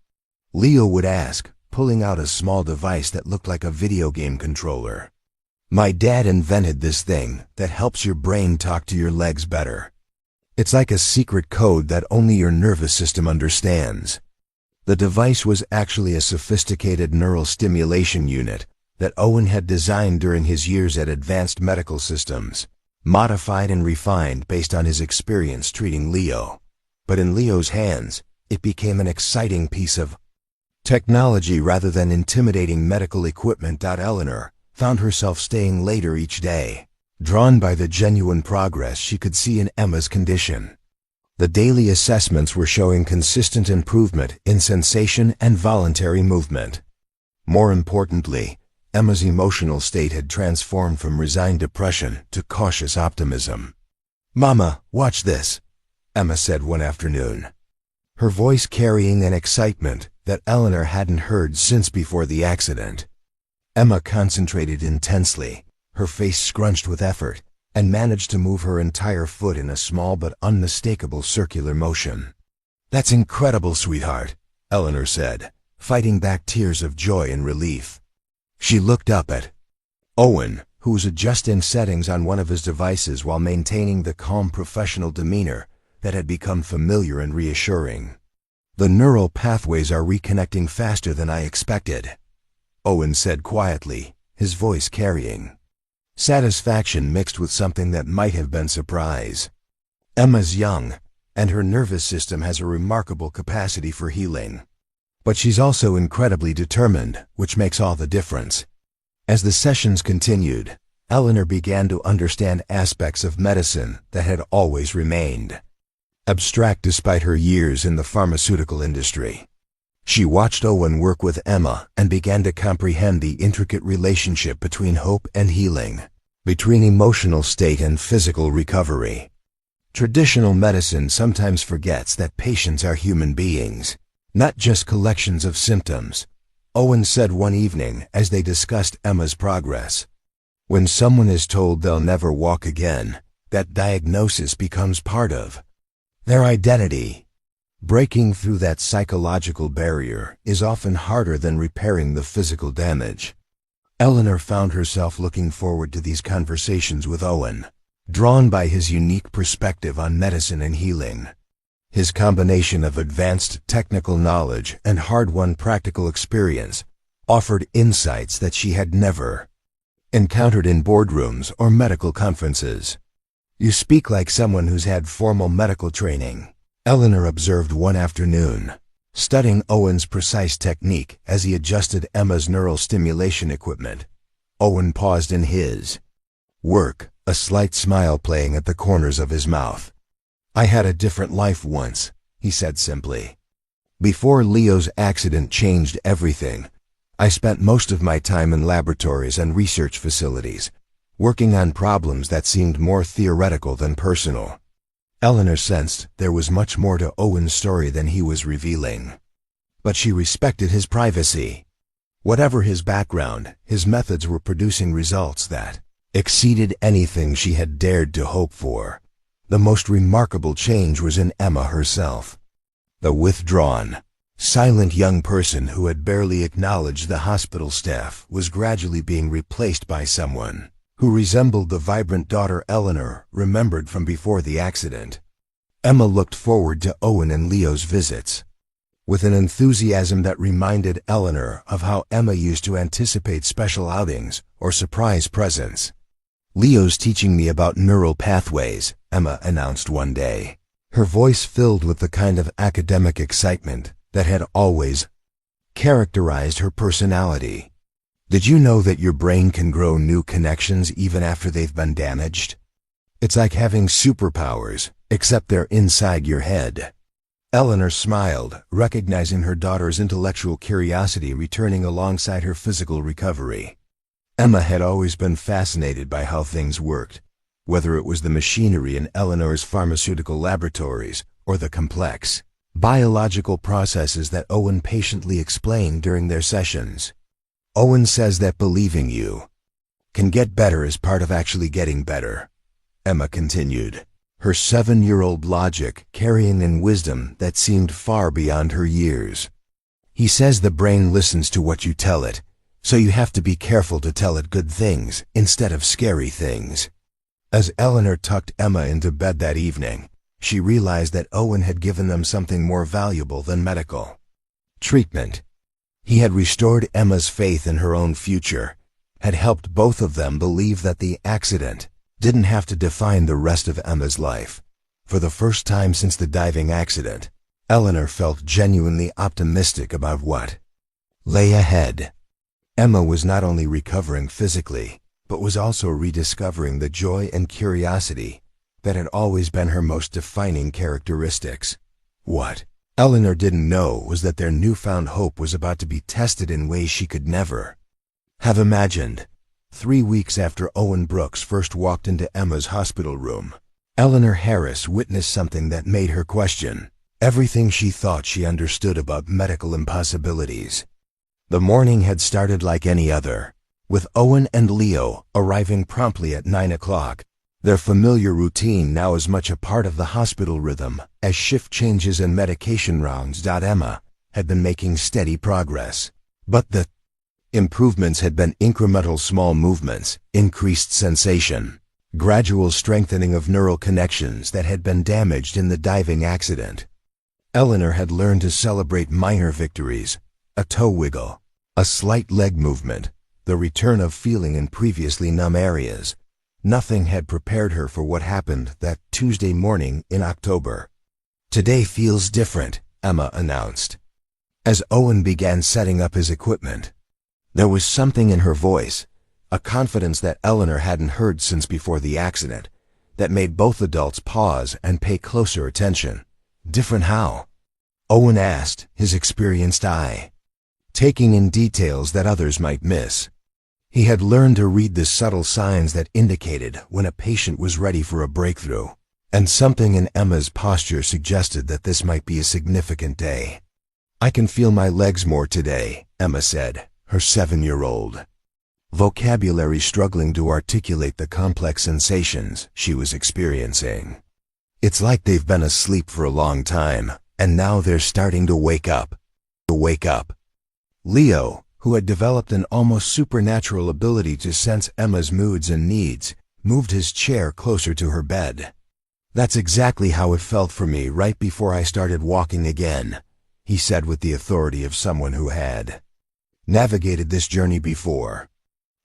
Leo would ask, pulling out a small device that looked like a video game controller. My dad invented this thing that helps your brain talk to your legs better. It's like a secret code that only your nervous system understands. The device was actually a sophisticated neural stimulation unit that Owen had designed during his years at Advanced Medical Systems, modified and refined based on his experience treating Leo. But in Leo's hands, it became an exciting piece of technology rather than intimidating medical equipment. Eleanor found herself staying later each day, drawn by the genuine progress she could see in Emma's condition. The daily assessments were showing consistent improvement in sensation and voluntary movement. More importantly, Emma's emotional state had transformed from resigned depression to cautious optimism. "Mama, watch this," Emma said one afternoon, her voice carrying an excitement that Eleanor hadn't heard since before the accident. Emma concentrated intensely, her face scrunched with effort, and managed to move her entire foot in a small but unmistakable circular motion. "That's incredible, sweetheart," Eleanor said, fighting back tears of joy and relief. She looked up at Owen, who was adjusting settings on one of his devices while maintaining the calm professional demeanor that had become familiar and reassuring. "The neural pathways are reconnecting faster than I expected," Owen said quietly, his voice carrying satisfaction mixed with something that might have been surprise. "Emma's young, and her nervous system has a remarkable capacity for healing. But she's also incredibly determined, which makes all the difference." As the sessions continued, Eleanor began to understand aspects of medicine that had always remained abstract despite her years in the pharmaceutical industry. She watched Owen work with Emma and began to comprehend the intricate relationship between hope and healing, between emotional state and physical recovery. Traditional medicine sometimes forgets that patients are human beings, not just collections of symptoms, Owen said one evening as they discussed Emma's progress. When someone is told they'll never walk again, that diagnosis becomes part of their identity. Breaking through that psychological barrier is often harder than repairing the physical damage. Eleanor found herself looking forward to these conversations with Owen, drawn by his unique perspective on medicine and healing. His combination of advanced technical knowledge and hard-won practical experience offered insights that she had never encountered in boardrooms or medical conferences. "You speak like someone who's had formal medical training," Eleanor observed one afternoon, studying Owen's precise technique as he adjusted Emma's neural stimulation equipment. Owen paused in his work, a slight smile playing at the corners of his mouth. "I had a different life once," he said simply. "Before Leo's accident changed everything, I spent most of my time in laboratories and research facilities, working on problems that seemed more theoretical than personal." Eleanor sensed there was much more to Owen's story than he was revealing. But she respected his privacy. Whatever his background, his methods were producing results that exceeded anything she had dared to hope for. The most remarkable change was in Emma herself. The withdrawn, silent young person who had barely acknowledged the hospital staff was gradually being replaced by someone who resembled the vibrant daughter Eleanor remembered from before the accident. Emma looked forward to Owen and Leo's visits with an enthusiasm that reminded Eleanor of how Emma used to anticipate special outings or surprise presents. "Leo's teaching me about neural pathways," Emma announced one day, her voice filled with the kind of academic excitement that had always characterized her personality. "Did you know that your brain can grow new connections even after they've been damaged? It's like having superpowers, except they're inside your head." Eleanor smiled, recognizing her daughter's intellectual curiosity returning alongside her physical recovery. Emma had always been fascinated by how things worked, whether it was the machinery in Eleanor's pharmaceutical laboratories or the complex biological processes that Owen patiently explained during their sessions. "Owen says that believing you can get better is part of actually getting better," Emma continued, her 7-year-old logic carrying in wisdom that seemed far beyond her years. "He says the brain listens to what you tell it, so you have to be careful to tell it good things instead of scary things." As Eleanor tucked Emma into bed that evening, she realized that Owen had given them something more valuable than medical treatment. He had restored Emma's faith in her own future, had helped both of them believe that the accident didn't have to define the rest of Emma's life. For the first time since the diving accident, Eleanor felt genuinely optimistic about what lay ahead. Emma was not only recovering physically, but was also rediscovering the joy and curiosity that had always been her most defining characteristics. What Eleanor didn't know was that their newfound hope was about to be tested in ways she could never have imagined. 3 weeks after Owen Brooks first walked into Emma's hospital room, Eleanor Harris witnessed something that made her question everything she thought she understood about medical impossibilities. The morning had started like any other, with Owen and Leo arriving promptly at 9 o'clock, their familiar routine now as much a part of the hospital rhythm as shift changes and medication rounds. Emma had been making steady progress, but the improvements had been incremental small movements, increased sensation, gradual strengthening of neural connections that had been damaged in the diving accident. Eleanor had learned to celebrate minor victories, a toe wiggle, a slight leg movement, the return of feeling in previously numb areas. Nothing had prepared her for what happened that Tuesday morning in October. "Today feels different," Emma announced, as Owen began setting up his equipment. There was something in her voice, a confidence that Eleanor hadn't heard since before the accident, that made both adults pause and pay closer attention. "Different how?" Owen asked, his experienced eye taking in details that others might miss. He had learned to read the subtle signs that indicated when a patient was ready for a breakthrough, and something in Emma's posture suggested that this might be a significant day. "I can feel my legs more today," Emma said, her 7-year-old vocabulary struggling to articulate the complex sensations she was experiencing. "It's like they've been asleep for a long time, and now they're starting to wake up." Leo, who had developed an almost supernatural ability to sense Emma's moods and needs, moved his chair closer to her bed. "That's exactly how it felt for me right before I started walking again," he said with the authority of someone who had navigated this journey before.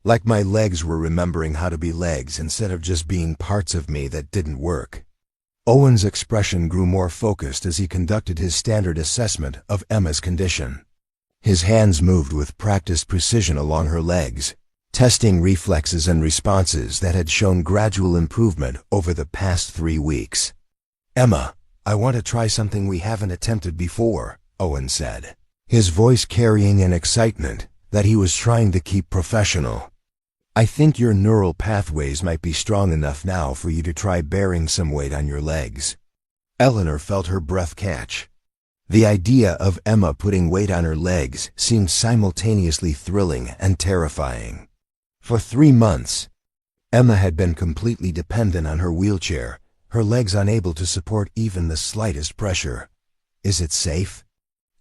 "Like my legs were remembering how to be legs instead of just being parts of me that didn't work." Owen's expression grew more focused as he conducted his standard assessment of Emma's condition. His hands moved with practiced precision along her legs, testing reflexes and responses that had shown gradual improvement over the past 3 weeks. "Emma, I want to try something we haven't attempted before," Owen said, his voice carrying an excitement that he was trying to keep professional. "I think your neural pathways might be strong enough now for you to try bearing some weight on your legs." Eleanor felt her breath catch. The idea of Emma putting weight on her legs seemed simultaneously thrilling and terrifying. For 3 months, Emma had been completely dependent on her wheelchair, her legs unable to support even the slightest pressure. "Is it safe?"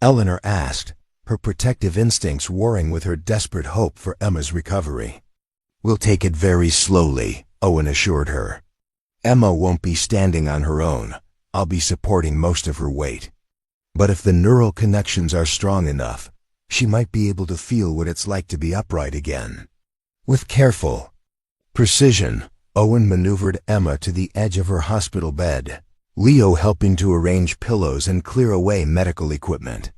Eleanor asked, her protective instincts warring with her desperate hope for Emma's recovery. "We'll take it very slowly," Owen assured her. "Emma won't be standing on her own. I'll be supporting most of her weight. But if the neural connections are strong enough, she might be able to feel what it's like to be upright again." With careful precision, Owen maneuvered Emma to the edge of her hospital bed, Leo helping to arrange pillows and clear away medical equipment.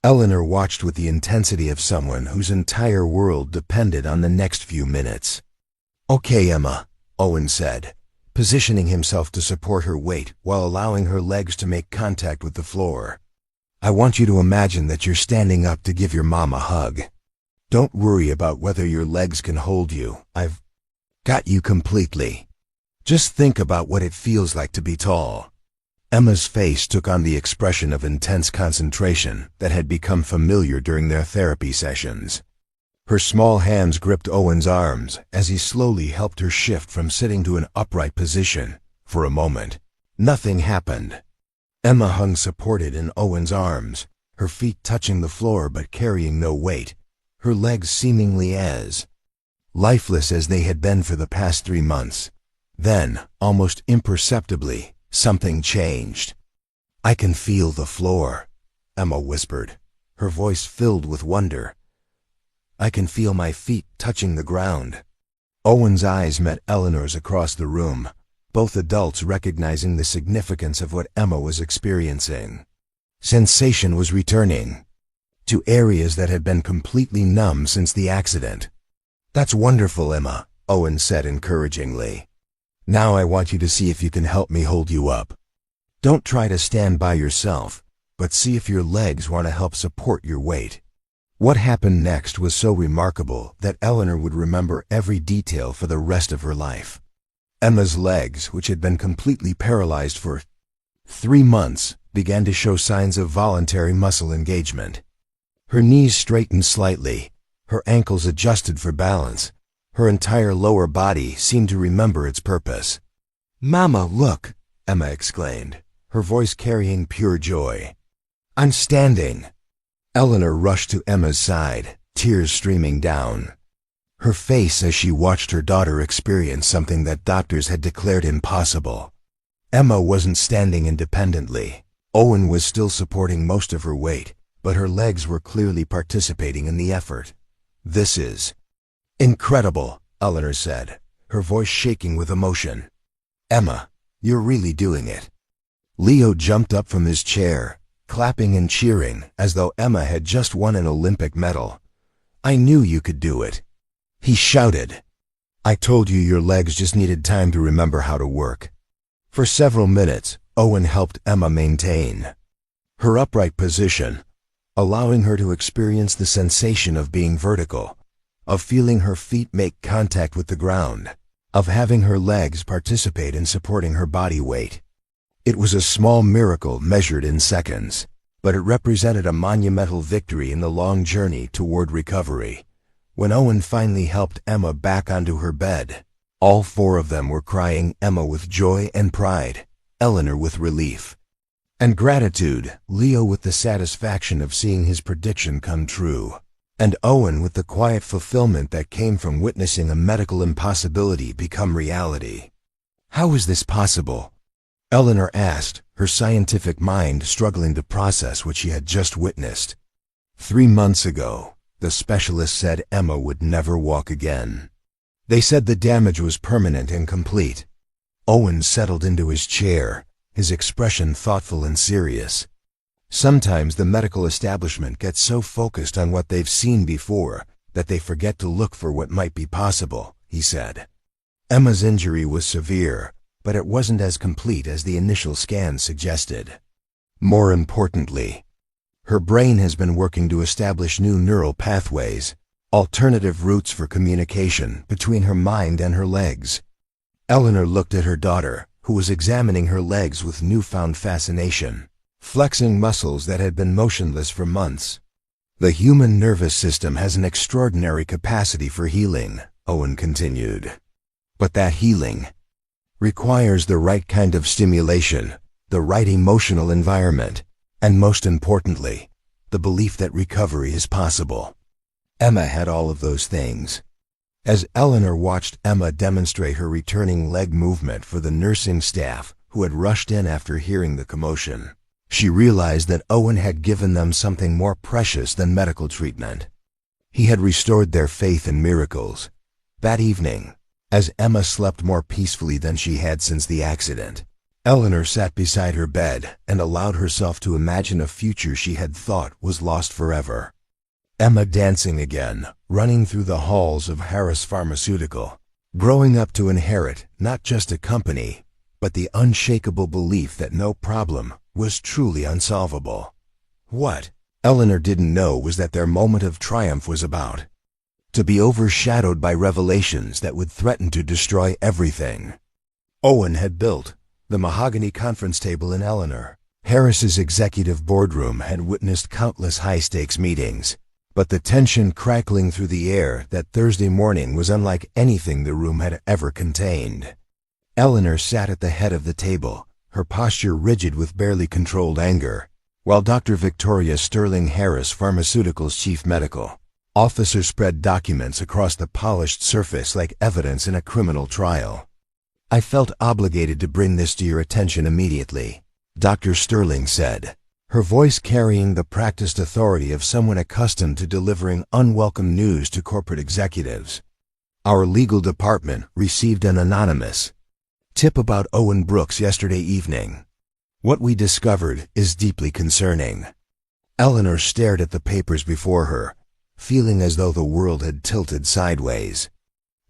Eleanor watched with the intensity of someone whose entire world depended on the next few minutes. "Okay, Emma," Owen said, positioning himself to support her weight while allowing her legs to make contact with the floor. "I want you to imagine that you're standing up to give your mom a hug. Don't worry about whether your legs can hold you. I've got you completely. Just think about what it feels like to be tall." Emma's face took on the expression of intense concentration that had become familiar during their therapy sessions. Her small hands gripped Owen's arms as he slowly helped her shift from sitting to an upright position. For a moment, nothing happened. Emma hung supported in Owen's arms, her feet touching the floor but carrying no weight, her legs seemingly as lifeless as they had been for the past 3 months. Then, almost imperceptibly, something changed. "I can feel the floor," Emma whispered, her voice filled with wonder. "I can feel my feet touching the ground." Owen's eyes met Eleanor's across the room, both adults recognizing the significance of what Emma was experiencing. Sensation was returning to areas that had been completely numb since the accident. "That's wonderful, Emma," Owen said encouragingly. "Now I want you to see if you can help me hold you up. Don't try to stand by yourself, but see if your legs want to help support your weight." What happened next was so remarkable that Eleanor would remember every detail for the rest of her life. Emma's legs, which had been completely paralyzed for 3 months, began to show signs of voluntary muscle engagement. Her knees straightened slightly, her ankles adjusted for balance. Her entire lower body seemed to remember its purpose. "Mama, look!" Emma exclaimed, her voice carrying pure joy. "I'm standing!" Eleanor rushed to Emma's side, tears streaming down. Her face as she watched her daughter experience something that doctors had declared impossible. Emma wasn't standing independently. Owen was still supporting most of her weight, but her legs were clearly participating in the effort. "This is incredible," Eleanor said, her voice shaking with emotion. "Emma, you're really doing it." Leo jumped up from his chair, clapping and cheering as though Emma had just won an Olympic medal. "I knew you could do it," he shouted. "I told you your legs just needed time to remember how to work." For several minutes, Owen helped Emma maintain her upright position, allowing her to experience the sensation of being vertical, of feeling her feet make contact with the ground, of having her legs participate in supporting her body weight. It was a small miracle measured in seconds, but it represented a monumental victory in the long journey toward recovery. When Owen finally helped Emma back onto her bed, all 4 of them were crying, Emma with joy and pride, Eleanor with relief and gratitude, Leo with the satisfaction of seeing his prediction come true, and Owen with the quiet fulfillment that came from witnessing a medical impossibility become reality. "How is this possible?" Eleanor asked, her scientific mind struggling to process what she had just witnessed. 3 months ago, the specialists said Emma would never walk again. They said the damage was permanent and complete. Owen settled into his chair, his expression thoughtful and serious. Sometimes the medical establishment gets so focused on what they've seen before that they forget to look for what might be possible, he said. Emma's injury was severe, but it wasn't as complete as the initial scans suggested. More importantly, her brain has been working to establish new neural pathways, alternative routes for communication between her mind and her legs. Eleanor looked at her daughter, who was examining her legs with newfound fascination, flexing muscles that had been motionless for months. The human nervous system has an extraordinary capacity for healing, Owen continued. But that healing requires the right kind of stimulation, the right emotional environment, and most importantly, the belief that recovery is possible. Emma had all of those things. As Eleanor watched Emma demonstrate her returning leg movement for the nursing staff who had rushed in after hearing the commotion, she realized that Owen had given them something more precious than medical treatment. He had restored their faith in miracles. That evening, as Emma slept more peacefully than she had since the accident, Eleanor sat beside her bed and allowed herself to imagine a future she had thought was lost forever. Emma dancing again, running through the halls of Harris Pharmaceutical, growing up to inherit not just a company, but the unshakable belief that no problem was truly unsolvable. What Eleanor didn't know was that their moment of triumph was about to be overshadowed by revelations that would threaten to destroy everything. Owen had built the mahogany conference table in Eleanor. Harris's executive boardroom had witnessed countless high-stakes meetings, but the tension crackling through the air that Thursday morning was unlike anything the room had ever contained. Eleanor sat at the head of the table, her posture rigid with barely controlled anger, while Dr. Victoria Sterling Harris, Pharmaceuticals Chief Medical Officer, spread documents across the polished surface like evidence in a criminal trial. "I felt obligated to bring this to your attention immediately," Dr. Sterling said, her voice carrying the practiced authority of someone accustomed to delivering unwelcome news to corporate executives. "Our legal department received an anonymous tip about Owen Brooks yesterday evening. What we discovered is deeply concerning." Eleanor stared at the papers before her, feeling as though the world had tilted sideways.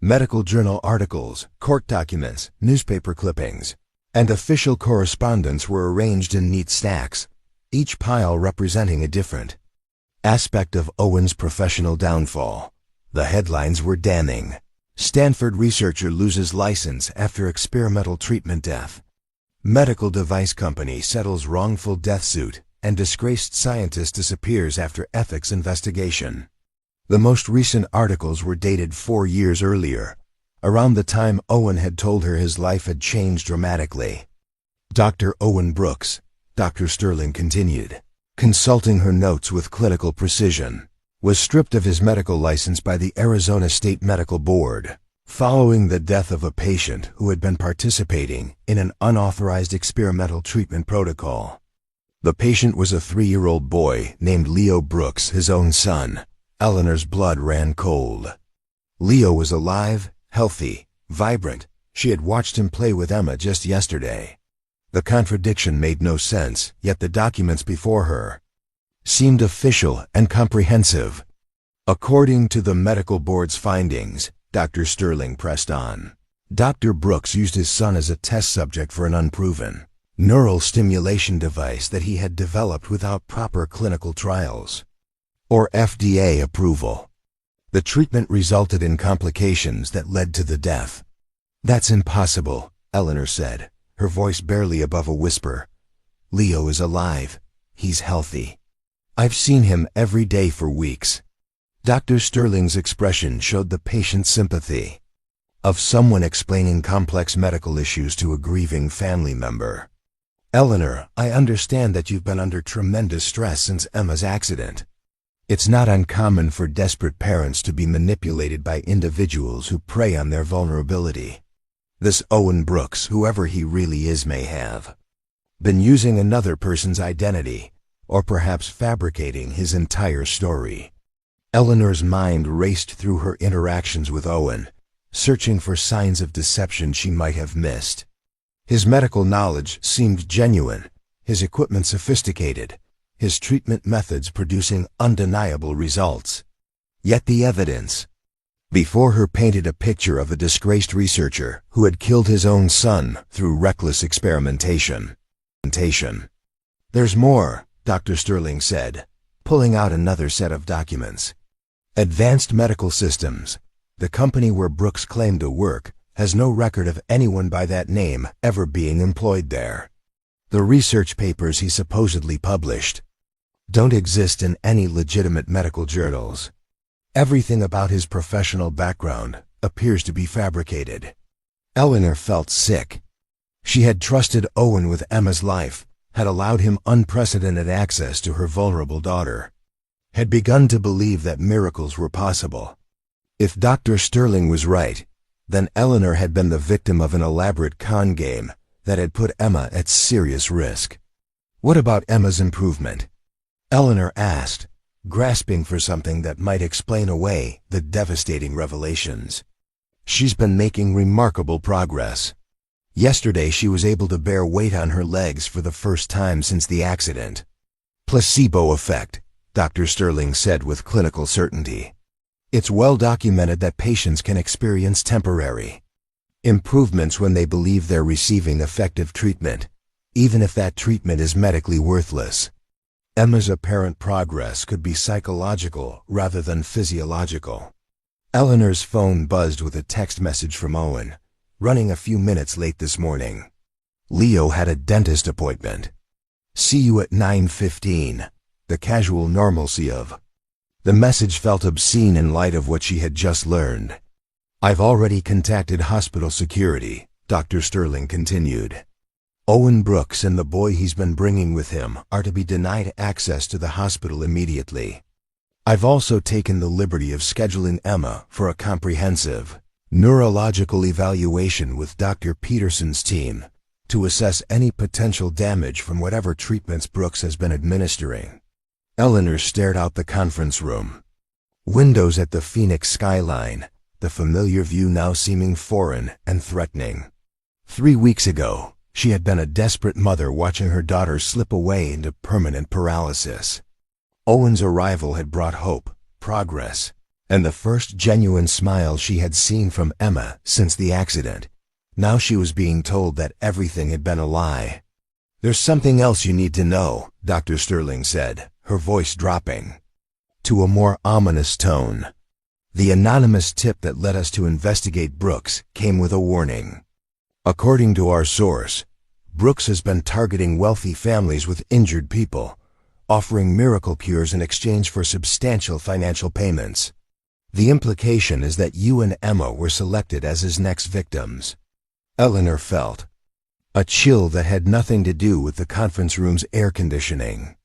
Medical journal articles, court documents, newspaper clippings, and official correspondence were arranged in neat stacks, each pile representing a different aspect of Owen's professional downfall. The headlines were damning. Stanford researcher loses license after experimental treatment death. Medical device company settles wrongful death suit, and disgraced scientist disappears after ethics investigation. The most recent articles were dated 4 years earlier, around the time Owen had told her his life had changed dramatically. Dr. Owen Brooks, Dr. Sterling continued, consulting her notes with clinical precision, was stripped of his medical license by the Arizona State Medical Board, following the death of a patient who had been participating in an unauthorized experimental treatment protocol. The patient was a 3-year-old boy named Leo Brooks, his own son. Eleanor's blood ran cold. Leo was alive, healthy, vibrant. She had watched him play with Emma just yesterday. The contradiction made no sense, yet the documents before her seemed official and comprehensive. According to the medical board's findings, Dr. Sterling pressed on, Dr. Brooks used his son as a test subject for an unproven neural stimulation device that he had developed without proper clinical trials or FDA approval. The treatment resulted in complications that led to the death. "That's impossible," Eleanor said, her voice barely above a whisper. "Leo is alive. He's healthy. I've seen him every day for weeks." Dr. Sterling's expression showed the patient's sympathy of someone explaining complex medical issues to a grieving family member. "Eleanor, I understand that you've been under tremendous stress since Emma's accident. It's not uncommon for desperate parents to be manipulated by individuals who prey on their vulnerability. This Owen Brooks, whoever he really is, may have been using another person's identity, or perhaps fabricating his entire story." Eleanor's mind raced through her interactions with Owen, searching for signs of deception she might have missed. His medical knowledge seemed genuine, his equipment sophisticated, his treatment methods producing undeniable results. Yet the evidence before her painted a picture of a disgraced researcher who had killed his own son through reckless experimentation. "There's more," Dr. Sterling said, pulling out another set of documents. "Advanced Medical Systems, the company where Brooks claimed to work, has no record of anyone by that name ever being employed there. The research papers he supposedly published don't exist in any legitimate medical journals. Everything about his professional background appears to be fabricated." Eleanor felt sick. She had trusted Owen with Emma's life, had allowed him unprecedented access to her vulnerable daughter, had begun to believe that miracles were possible. If Dr. Sterling was right, then Eleanor had been the victim of an elaborate con game that had put Emma at serious risk. "What about Emma's improvement?" Eleanor asked, grasping for something that might explain away the devastating revelations. "She's been making remarkable progress. Yesterday she was able to bear weight on her legs for the first time since the accident." "Placebo effect," Dr. Sterling said with clinical certainty. "It's well documented that patients can experience temporary improvements when they believe they're receiving effective treatment, even if that treatment is medically worthless. Emma's apparent progress could be psychological rather than physiological." Eleanor's phone buzzed with a text message from Owen, running a few minutes late this morning. "Leo had a dentist appointment. See you at 9:15, the casual normalcy of." The message felt obscene in light of what she had just learned. "I've already contacted hospital security," Dr. Sterling continued. "Owen Brooks and the boy he's been bringing with him are to be denied access to the hospital immediately. I've also taken the liberty of scheduling Emma for a comprehensive neurological evaluation with Dr. Peterson's team to assess any potential damage from whatever treatments Brooks has been administering." Eleanor stared out the conference room. Windows at the Phoenix skyline, the familiar view now seeming foreign and threatening. 3 weeks ago, she had been a desperate mother watching her daughter slip away into permanent paralysis. Owen's arrival had brought hope, progress, and the first genuine smile she had seen from Emma since the accident. Now she was being told that everything had been a lie. "There's something else you need to know," Dr. Sterling said, her voice dropping to a more ominous tone. "The anonymous tip that led us to investigate Brooks came with a warning. According to our source, Brooks has been targeting wealthy families with injured people, offering miracle cures in exchange for substantial financial payments. The implication is that you and Emma were selected as his next victims." Eleanor felt a chill that had nothing to do with the conference room's air conditioning.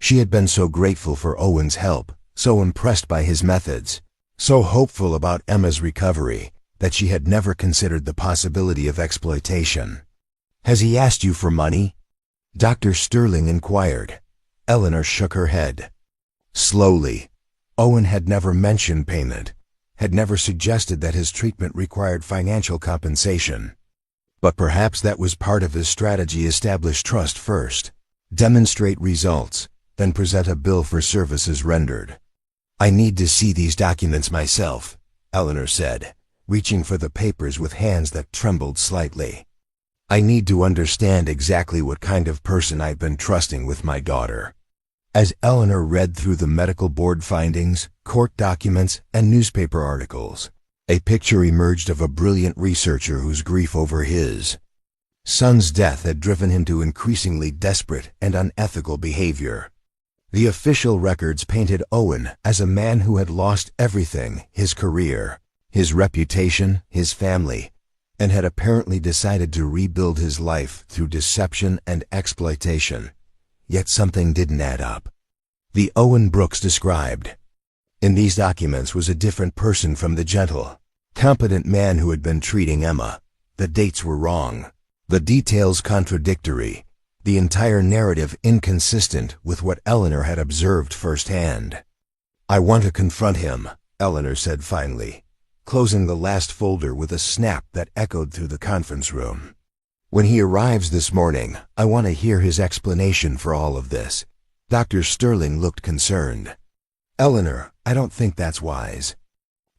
She had been so grateful for Owen's help, so impressed by his methods, so hopeful about Emma's recovery, that she had never considered the possibility of exploitation. "Has he asked you for money?" Dr. Sterling inquired. Eleanor shook her head. Slowly, Owen had never mentioned payment, had never suggested that his treatment required financial compensation. But perhaps that was part of his strategy: establish trust first, demonstrate results, then present a bill for services rendered. "I need to see these documents myself," Eleanor said, reaching for the papers with hands that trembled slightly. "I need to understand exactly what kind of person I've been trusting with my daughter." As Eleanor read through the medical board findings, court documents, and newspaper articles, a picture emerged of a brilliant researcher whose grief over his son's death had driven him to increasingly desperate and unethical behavior. The official records painted Owen as a man who had lost everything: his career, his reputation, his family, and had apparently decided to rebuild his life through deception and exploitation. Yet something didn't add up. The Owen Brooks described in these documents was a different person from the gentle, competent man who had been treating Emma. The dates were wrong, the details contradictory, the entire narrative inconsistent with what Eleanor had observed firsthand. "I want to confront him," Eleanor said finally, closing the last folder with a snap that echoed through the conference room. "When he arrives this morning, I want to hear his explanation for all of this." Dr. Sterling looked concerned. Eleanor, I don't think that's wise.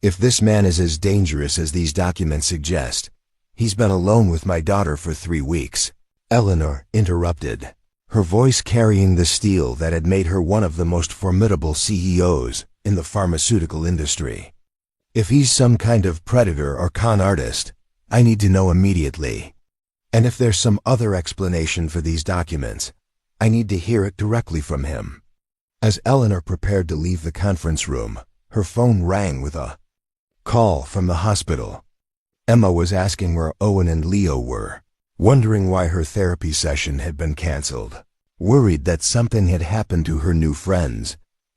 If this man is as dangerous as these documents suggest, he's been alone with my daughter for 3 weeks. Eleanor interrupted, her voice carrying the steel that had made her one of the most formidable CEOs in the pharmaceutical industry. If he's some kind of predator or con artist, I need to know immediately. And if there's some other explanation for these documents, I need to hear it directly from him. As Eleanor prepared to leave the conference room, her phone rang with a call from the hospital. Emma was asking where Owen and Leo were, wondering why her therapy session had been canceled. Worried that something had happened to her new friends,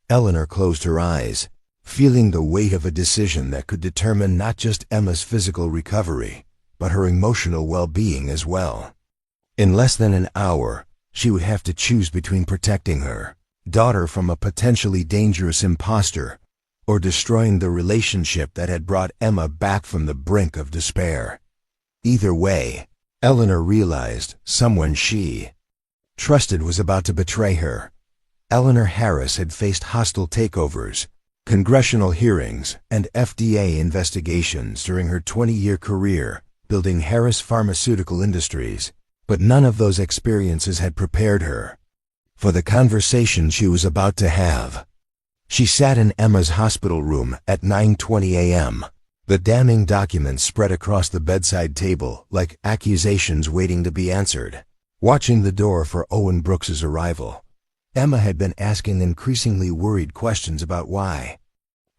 Eleanor closed her eyes, feeling the weight of a decision that could determine not just Emma's physical recovery, but her emotional well-being as well. In less than an hour, she would have to choose between protecting her daughter from a potentially dangerous imposter or destroying the relationship that had brought Emma back from the brink of despair. Either way, Eleanor realized someone she trusted was about to betray her. Eleanor Harris had faced hostile takeovers, congressional hearings, and FDA investigations during her 20-year career building Harris Pharmaceutical Industries, but none of those experiences had prepared her for the conversation she was about to have. She sat in Emma's hospital room at 9:20 a.m., the damning documents spread across the bedside table like accusations waiting to be answered. Watching the door for Owen Brooks's arrival, Emma had been asking increasingly worried questions about why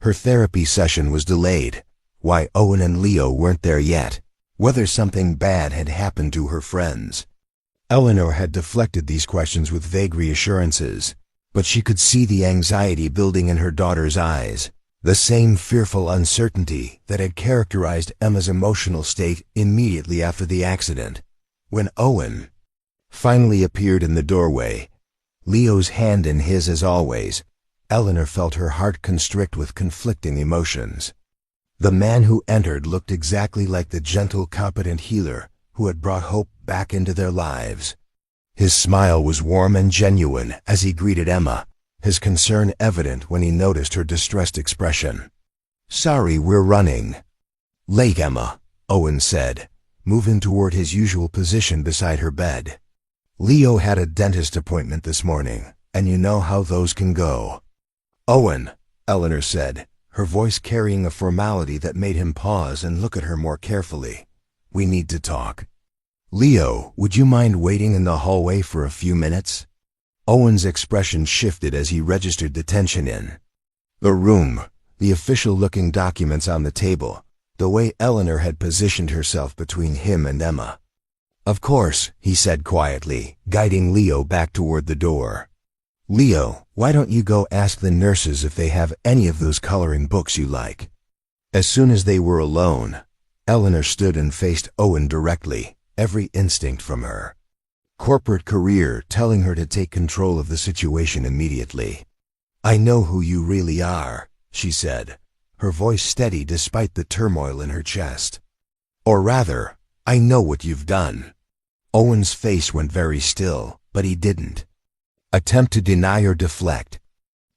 her therapy session was delayed, why Owen and Leo weren't there yet, whether something bad had happened to her friends. Eleanor had deflected these questions with vague reassurances, but she could see the anxiety building in her daughter's eyes, the same fearful uncertainty that had characterized Emma's emotional state immediately after the accident. When Owen finally appeared in the doorway, Leo's hand in his as always, Eleanor felt her heart constrict with conflicting emotions. The man who entered looked exactly like the gentle, competent healer who had brought hope back into their lives. His smile was warm and genuine as he greeted Emma, his concern evident when he noticed her distressed expression. "Sorry, we're running late, Emma," Owen said, moving toward his usual position beside her bed. "Leo had a dentist appointment this morning, and you know how those can go." "Owen," Eleanor said, her voice carrying a formality that made him pause and look at her more carefully. "We need to talk." "Leo, would you mind waiting in the hallway for a few minutes?" Owen's expression shifted as he registered the tension in the room, the official-looking documents on the table, the way Eleanor had positioned herself between him and Emma. "Of course," he said quietly, guiding Leo back toward the door. "Leo, why don't you go ask the nurses if they have any of those coloring books you like?" As soon as they were alone, Eleanor stood and faced Owen directly, every instinct from her corporate career telling her to take control of the situation immediately. "I know who you really are," she said, her voice steady despite the turmoil in her chest. "Or rather, I know what you've done." Owen's face went very still, but he didn't attempt to deny or deflect.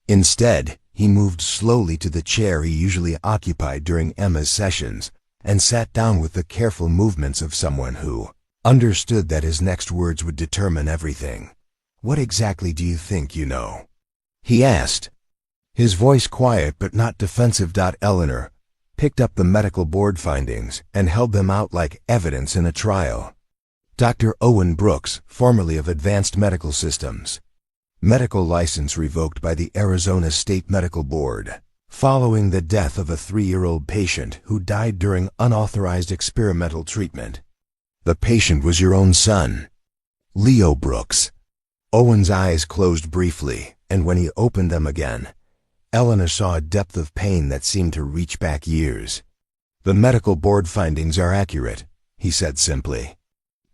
Instead, he moved slowly to the chair he usually occupied during Emma's sessions and sat down with the careful movements of someone who understood that his next words would determine everything. "What exactly do you think you know?" he asked, his voice quiet but not defensive. Eleanor picked up the medical board findings and held them out like evidence in a trial. Dr. Owen Brooks, formerly of Advanced Medical Systems, medical license revoked by the Arizona State Medical Board, following the death of a 3-year-old patient who died during unauthorized experimental treatment. "The patient was your own son, Leo Brooks." Owen's eyes closed briefly, and when he opened them again, Eleanor saw a depth of pain that seemed to reach back years. "The medical board findings are accurate," he said simply.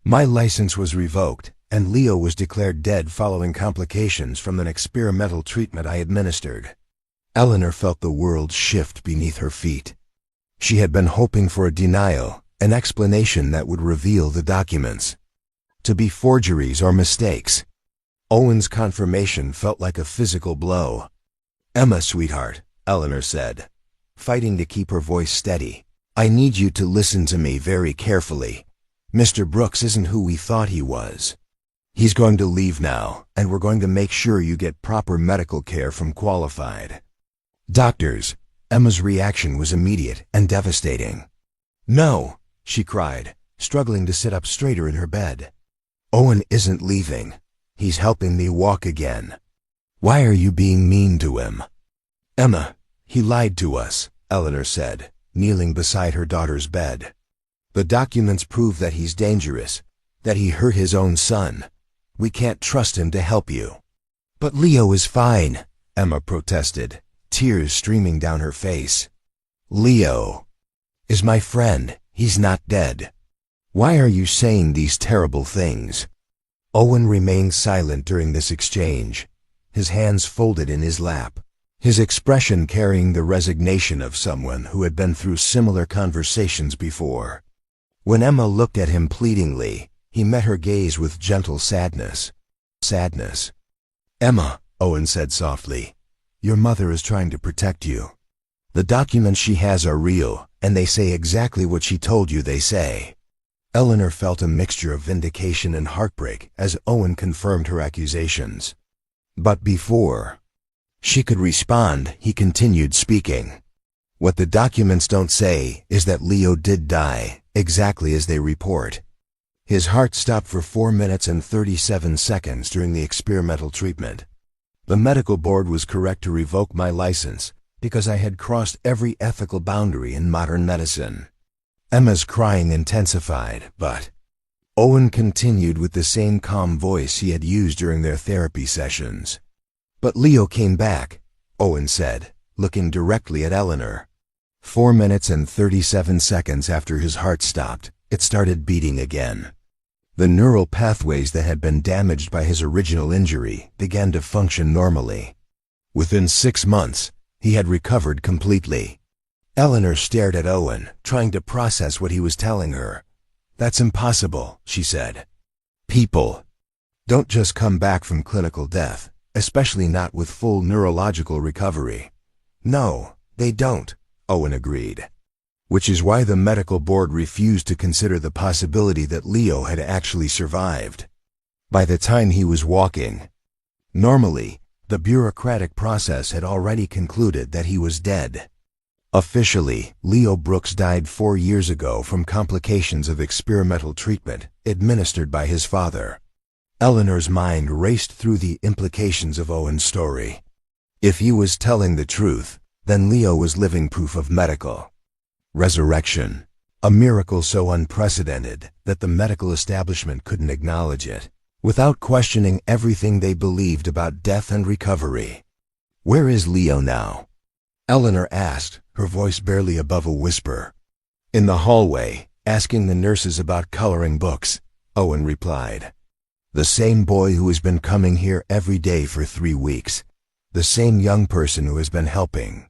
"My license was revoked, and Leo was declared dead following complications from an experimental treatment I administered." Eleanor felt the world shift beneath her feet. She had been hoping for a denial, an explanation that would reveal the documents to be forgeries or mistakes. Owen's confirmation felt like a physical blow. "Emma, sweetheart," Eleanor said, fighting to keep her voice steady, "I need you to listen to me very carefully. Mr. Brooks isn't who we thought he was. He's going to leave now, and we're going to make sure you get proper medical care from qualified doctors." Emma's reaction was immediate and devastating. "No," she cried, struggling to sit up straighter in her bed. "Owen isn't leaving. He's helping me walk again. Why are you being mean to him?" "Emma, he lied to us," Eleanor said, kneeling beside her daughter's bed. "The documents prove that he's dangerous, that he hurt his own son. We can't trust him to help you." "But Leo is fine," Emma protested, tears streaming down her face. "Leo is my friend. He's not dead. Why are you saying these terrible things?" Owen remained silent during this exchange, his hands folded in his lap, his expression carrying the resignation of someone who had been through similar conversations before. When Emma looked at him pleadingly, he met her gaze with gentle sadness. "Emma," Owen said softly, "your mother is trying to protect you. The documents she has are real, and they say exactly what she told you they say." Eleanor felt a mixture of vindication and heartbreak as Owen confirmed her accusations. But before she could respond, he continued speaking. "What the documents don't say is that Leo did die, exactly as they report. His heart stopped for 4 minutes and 37 seconds during the experimental treatment. The medical board was correct to revoke my license because I had crossed every ethical boundary in modern medicine." Emma's crying intensified, but Owen continued with the same calm voice he had used during their therapy sessions. "But Leo came back," Owen said, looking directly at Eleanor. 4 minutes and 37 seconds after his heart stopped, it started beating again. The neural pathways that had been damaged by his original injury began to function normally. Within 6 months, he had recovered completely. Eleanor stared at Owen, trying to process what he was telling her. "That's impossible," she said. "People don't just come back from clinical death, especially not with full neurological recovery." "No, they don't," Owen agreed. "Which is why the medical board refused to consider the possibility that Leo had actually survived. By the time he was walking, normally, the bureaucratic process had already concluded that he was dead. Officially, Leo Brooks died 4 years ago from complications of experimental treatment administered by his father." Eleanor's mind raced through the implications of Owen's story. If he was telling the truth, then Leo was living proof of medical resurrection, a miracle so unprecedented that the medical establishment couldn't acknowledge it, without questioning everything they believed about death and recovery. "Where is Leo now?" Eleanor asked, her voice barely above a whisper. "In the hallway, asking the nurses about coloring books," Owen replied. "The same boy who has been coming here every day for 3 weeks. The same young person who has been helping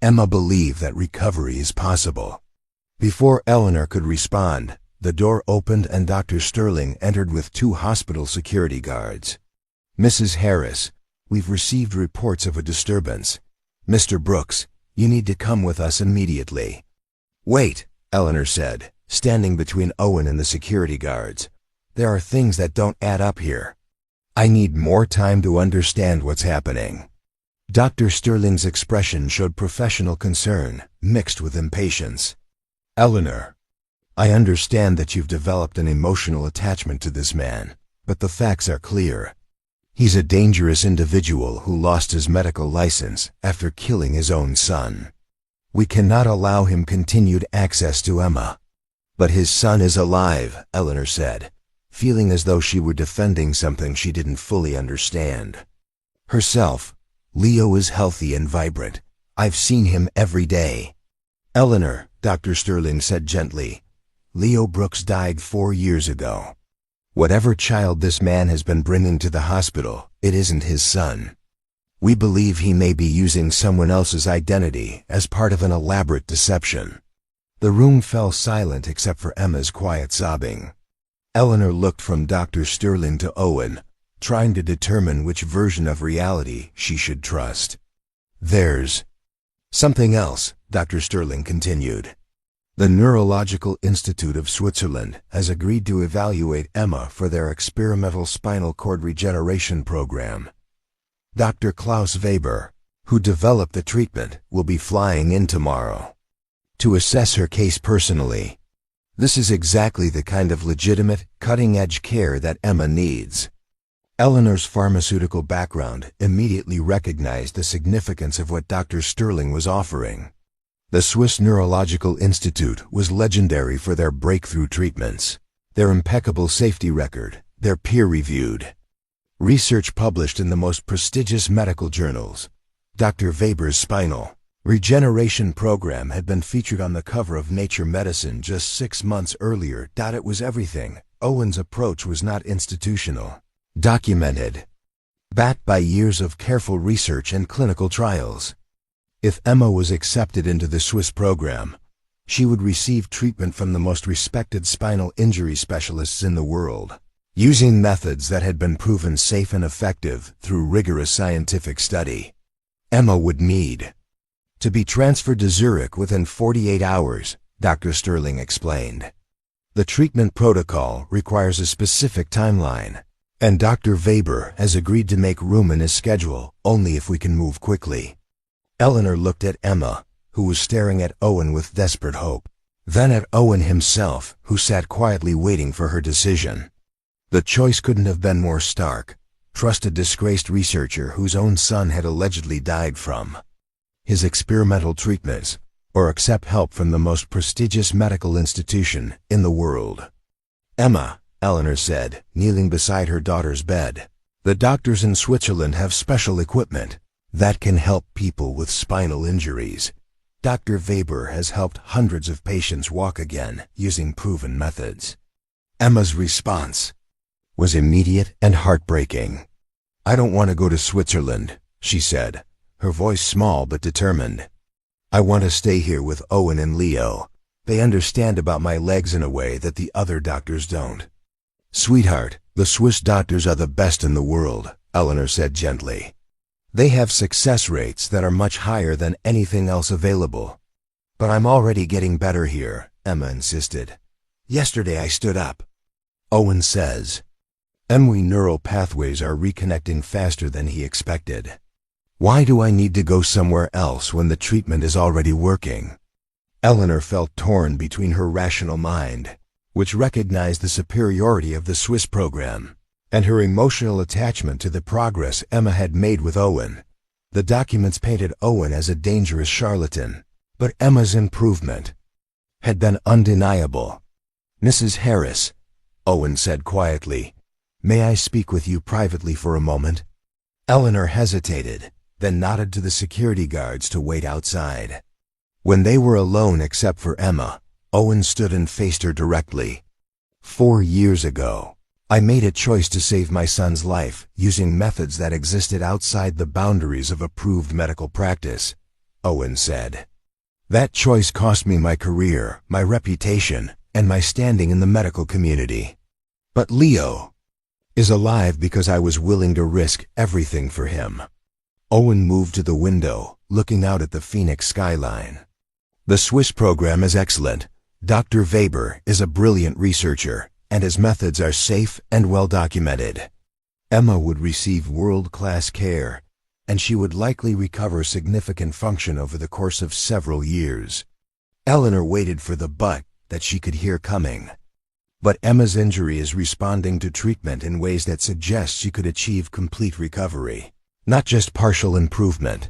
Emma believe that recovery is possible." Before Eleanor could respond, the door opened and Dr. Sterling entered with 2 hospital security guards. "Mrs. Harris, we've received reports of a disturbance. Mr. Brooks, you need to come with us immediately." "Wait," Eleanor said, standing between Owen and the security guards. "There are things that don't add up here. I need more time to understand what's happening." Dr. Sterling's expression showed professional concern, mixed with impatience. "Eleanor, I understand that you've developed an emotional attachment to this man, but the facts are clear. He's a dangerous individual who lost his medical license after killing his own son. We cannot allow him continued access to Emma." "But his son is alive," Eleanor said, feeling as though she were defending something she didn't fully understand. Herself, "Leo is healthy and vibrant. I've seen him every day." "Eleanor," Dr. Sterling said gently, "Leo Brooks died 4 years ago. Whatever child this man has been bringing to the hospital, it isn't his son. We believe he may be using someone else's identity as part of an elaborate deception." The room fell silent except for Emma's quiet sobbing. Eleanor looked from Dr. Sterling to Owen, trying to determine which version of reality she should trust. There's something else, Dr. Sterling continued. The Neurological Institute of Switzerland has agreed to evaluate Emma for their experimental spinal cord regeneration program. Dr. Klaus Weber, who developed the treatment, will be flying in tomorrow to assess her case personally. This is exactly the kind of legitimate, cutting-edge care that Emma needs. Eleanor's pharmaceutical background immediately recognized the significance of what Dr. Sterling was offering. The Swiss Neurological Institute was legendary for their breakthrough treatments, their impeccable safety record, their peer-reviewed research published in the most prestigious medical journals. Dr. Weber's spinal regeneration program had been featured on the cover of Nature Medicine just 6 months earlier. It was everything. Owen's approach was not institutional, documented, backed by years of careful research and clinical trials. If Emma was accepted into the Swiss program, she would receive treatment from the most respected spinal injury specialists in the world, using methods that had been proven safe and effective through rigorous scientific study. Emma would need to be transferred to Zurich within 48 hours, Dr. Sterling explained. The treatment protocol requires a specific timeline, and Dr. Weber has agreed to make room in his schedule only if we can move quickly. Eleanor looked at Emma, who was staring at Owen with desperate hope, then at Owen himself, who sat quietly waiting for her decision. The choice couldn't have been more stark. Trust a disgraced researcher whose own son had allegedly died from his experimental treatments, or accept help from the most prestigious medical institution in the world. Emma, Eleanor said, kneeling beside her daughter's bed, the doctors in Switzerland have special equipment that can help people with spinal injuries. Dr. Weber has helped hundreds of patients walk again using proven methods. Emma's response was immediate and heartbreaking. I don't want to go to Switzerland, she said, her voice small but determined. I want to stay here with Owen and Leo. They understand about my legs in a way that the other doctors don't. Sweetheart, the Swiss doctors are the best in the world, Eleanor said gently. They have success rates that are much higher than anything else available. But I'm already getting better here, Emma insisted. Yesterday I stood up. Owen says, MW neural pathways are reconnecting faster than he expected. Why do I need to go somewhere else when the treatment is already working? Eleanor felt torn between her rational mind, which recognized the superiority of the Swiss program, and her emotional attachment to the progress Emma had made with Owen. The documents painted Owen as a dangerous charlatan, but Emma's improvement had been undeniable. Mrs. Harris, Owen said quietly, may I speak with you privately for a moment? Eleanor hesitated, then nodded to the security guards to wait outside. When they were alone except for Emma, Owen stood and faced her directly. 4 years ago, I made a choice to save my son's life using methods that existed outside the boundaries of approved medical practice, Owen said. That choice cost me my career, my reputation, and my standing in the medical community. But Leo is alive because I was willing to risk everything for him. Owen moved to the window, looking out at the Phoenix skyline. The Swiss program is excellent. Dr. Weber is a brilliant researcher, and his methods are safe and well documented. Emma would receive world-class care, and she would likely recover significant function over the course of several years. Eleanor waited for the but that she could hear coming. But Emma's injury is responding to treatment in ways that suggest she could achieve complete recovery, not just partial improvement.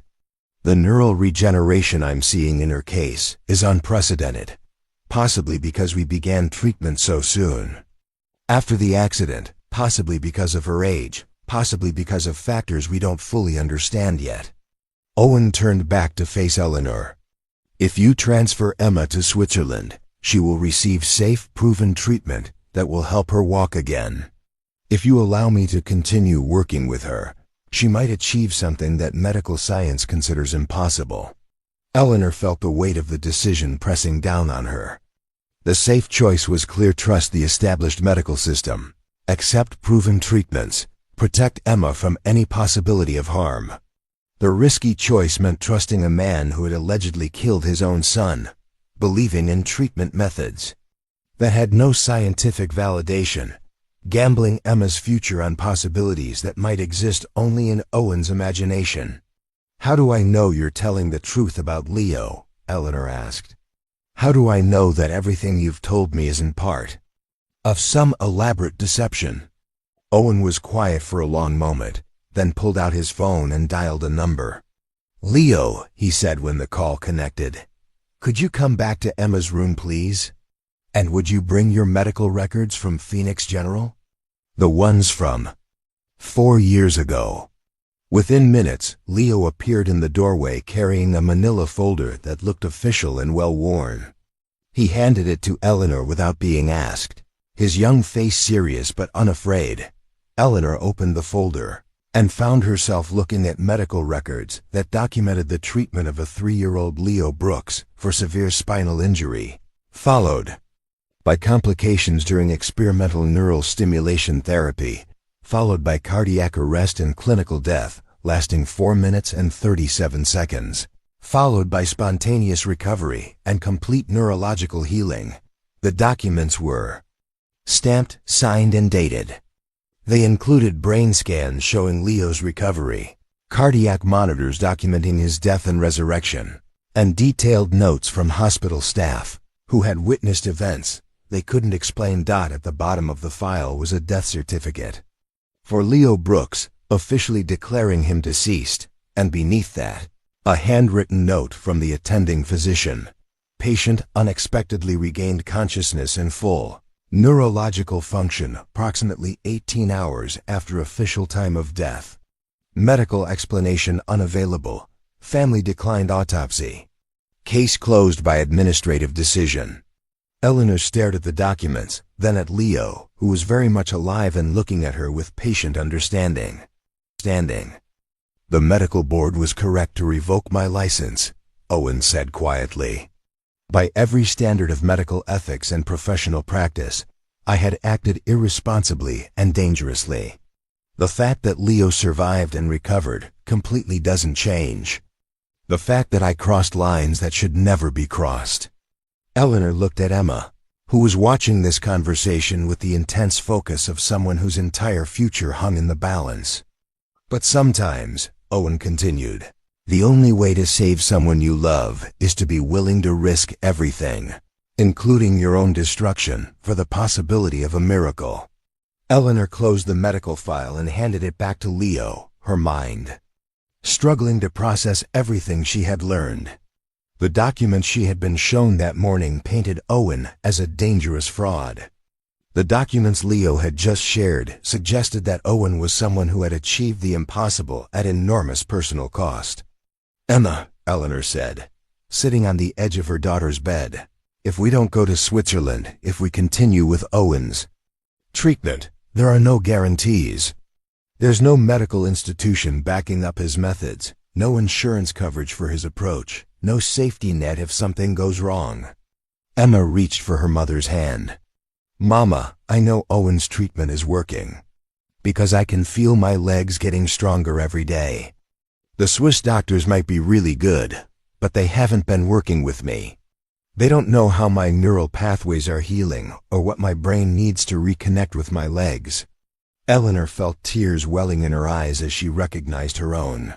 The neural regeneration I'm seeing in her case is unprecedented, possibly because we began treatment so soon. After the accident, possibly because of her age, possibly because of factors we don't fully understand yet. Owen turned back to face Eleanor. If you transfer Emma to Switzerland, she will receive safe, proven treatment that will help her walk again. If you allow me to continue working with her, she might achieve something that medical science considers impossible. Eleanor felt the weight of the decision pressing down on her. The safe choice was clear: trust the established medical system, accept proven treatments, protect Emma from any possibility of harm. The risky choice meant trusting a man who had allegedly killed his own son, believing in treatment methods that had no scientific validation, gambling Emma's future on possibilities that might exist only in Owen's imagination. "How do I know you're telling the truth about Leo?" Eleanor asked. "How do I know that everything you've told me isn't part of some elaborate deception?" Owen was quiet for a long moment, then pulled out his phone and dialed a number. "Leo," he said when the call connected, "could you come back to Emma's room, please? And would you bring your medical records from Phoenix General? The ones from 4 years ago." Within minutes, Leo appeared in the doorway carrying a manila folder that looked official and well-worn. He handed it to Eleanor without being asked, his young face serious but unafraid. Eleanor opened the folder and found herself looking at medical records that documented the treatment of a 3-year-old Leo Brooks for severe spinal injury, followed by complications during experimental neural stimulation therapy, followed by cardiac arrest and clinical death, lasting 4 minutes and 37 seconds, followed by spontaneous recovery and complete neurological healing. The documents were stamped, signed, and dated. They included brain scans showing Leo's recovery, cardiac monitors documenting his death and resurrection, and detailed notes from hospital staff who had witnessed events they couldn't explain. At the bottom of the file was a death certificate for Leo Brooks, officially declaring him deceased, and beneath that, a handwritten note from the attending physician. Patient unexpectedly regained consciousness in full neurological function approximately 18 hours after official time of death. Medical explanation unavailable. Family declined autopsy. Case closed by administrative decision. Eleanor stared at the documents, then at Leo, who was very much alive and looking at her with patient understanding. "The medical board was correct to revoke my license," Owen said quietly. "By every standard of medical ethics and professional practice, I had acted irresponsibly and dangerously. The fact that Leo survived and recovered completely doesn't change the fact that I crossed lines that should never be crossed." Eleanor looked at Emma, who was watching this conversation with the intense focus of someone whose entire future hung in the balance. "But sometimes," Owen continued, "the only way to save someone you love is to be willing to risk everything, including your own destruction, for the possibility of a miracle." Eleanor closed the medical file and handed it back to Leo, her mind struggling to process everything she had learned. The documents she had been shown that morning painted Owen as a dangerous fraud. The documents Leo had just shared suggested that Owen was someone who had achieved the impossible at enormous personal cost. "Emma," Eleanor said, sitting on the edge of her daughter's bed, "if we don't go to Switzerland, if we continue with Owen's treatment, there are no guarantees. There's no medical institution backing up his methods, no insurance coverage for his approach, no safety net if something goes wrong." Emma reached for her mother's hand. "Mama, I know Owen's treatment is working, because I can feel my legs getting stronger every day. The Swiss doctors might be really good, but they haven't been working with me. They don't know how my neural pathways are healing or what my brain needs to reconnect with my legs." Eleanor felt tears welling in her eyes as she recognized her own.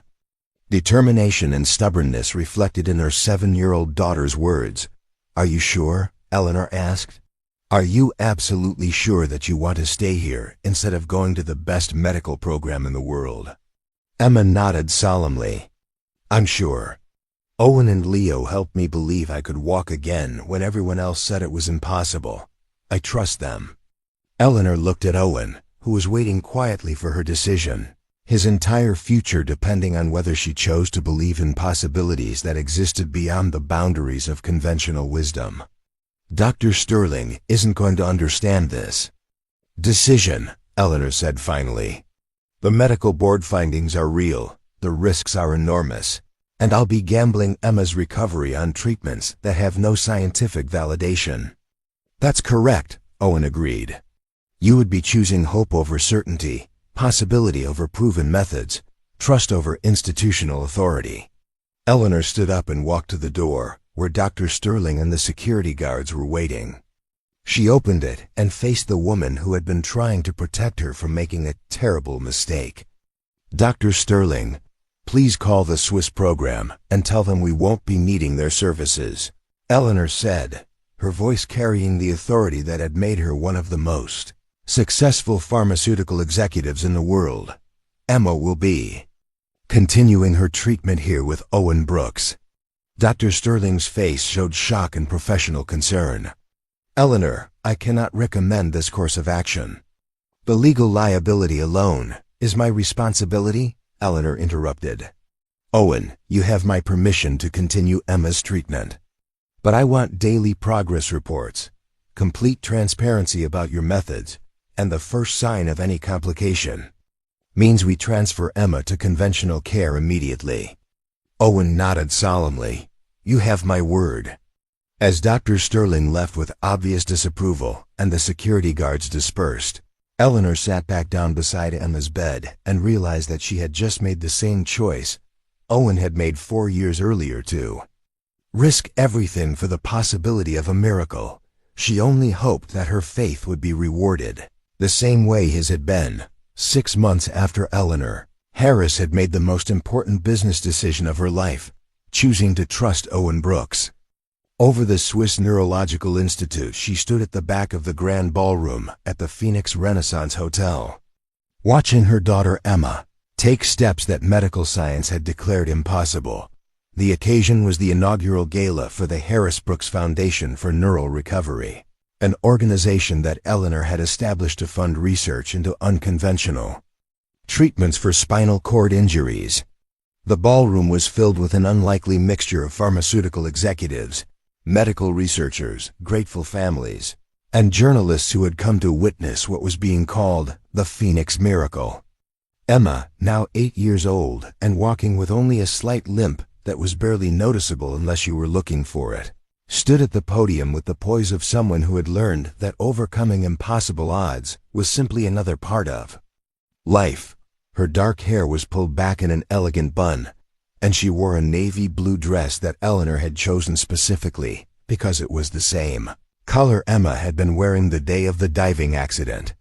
Determination and stubbornness reflected in her 7-year-old daughter's words. "Are you sure?" Eleanor asked. "Are you absolutely sure that you want to stay here instead of going to the best medical program in the world?" Emma nodded solemnly. "I'm sure. Owen and Leo helped me believe I could walk again when everyone else said it was impossible. I trust them." Eleanor looked at Owen, who was waiting quietly for her decision, his entire future depending on whether she chose to believe in possibilities that existed beyond the boundaries of conventional wisdom. "Dr. Sterling isn't going to understand this decision," Eleanor said finally. "The medical board findings are real, the risks are enormous, and I'll be gambling Emma's recovery on treatments that have no scientific validation." "That's correct," Owen agreed. "You would be choosing hope over certainty, possibility over proven methods, Trust over institutional authority. Eleanor stood up and walked to the door, where Dr. Sterling and the security guards were waiting. She opened it and faced the woman who had been trying to protect her from making a terrible mistake. "Dr. Sterling, please call the Swiss program and tell them we won't be needing their services," Eleanor said, her voice carrying the authority that had made her one of the most successful pharmaceutical executives in the world. "Emma will be continuing her treatment here with Owen Brooks." Dr. Sterling's face showed shock and professional concern. "Eleanor, I cannot recommend this course of action. The legal liability alone is my responsibility," Eleanor interrupted. "Owen, you have my permission to continue Emma's treatment. But I want daily progress reports, complete transparency about your methods, and the first sign of any complication. Means we transfer Emma to conventional care immediately." Owen nodded solemnly. "You have my word." As Dr. Sterling left with obvious disapproval and the security guards dispersed, Eleanor sat back down beside Emma's bed and realized that she had just made the same choice Owen had made 4 years earlier too. Risk everything for the possibility of a miracle. She only hoped that her faith would be rewarded, the same way his had been. 6 months after Eleanor, Harris had made the most important business decision of her life, choosing to trust Owen Brooks. Over the Swiss Neurological Institute, she stood at the back of the grand ballroom at the Phoenix Renaissance Hotel, watching her daughter Emma take steps that medical science had declared impossible. The occasion was the inaugural gala for the Harris Brooks Foundation for Neural Recovery, an organization that Eleanor had established to fund research into unconventional treatments for spinal cord injuries. The ballroom was filled with an unlikely mixture of pharmaceutical executives, medical researchers, grateful families, and journalists who had come to witness what was being called the Phoenix Miracle. Emma, now 8 years old and walking with only a slight limp that was barely noticeable unless you were looking for it, stood at the podium with the poise of someone who had learned that overcoming impossible odds was simply another part of life. Her dark hair was pulled back in an elegant bun, and she wore a navy blue dress that Eleanor had chosen specifically because it was the same color Emma had been wearing the day of the diving accident.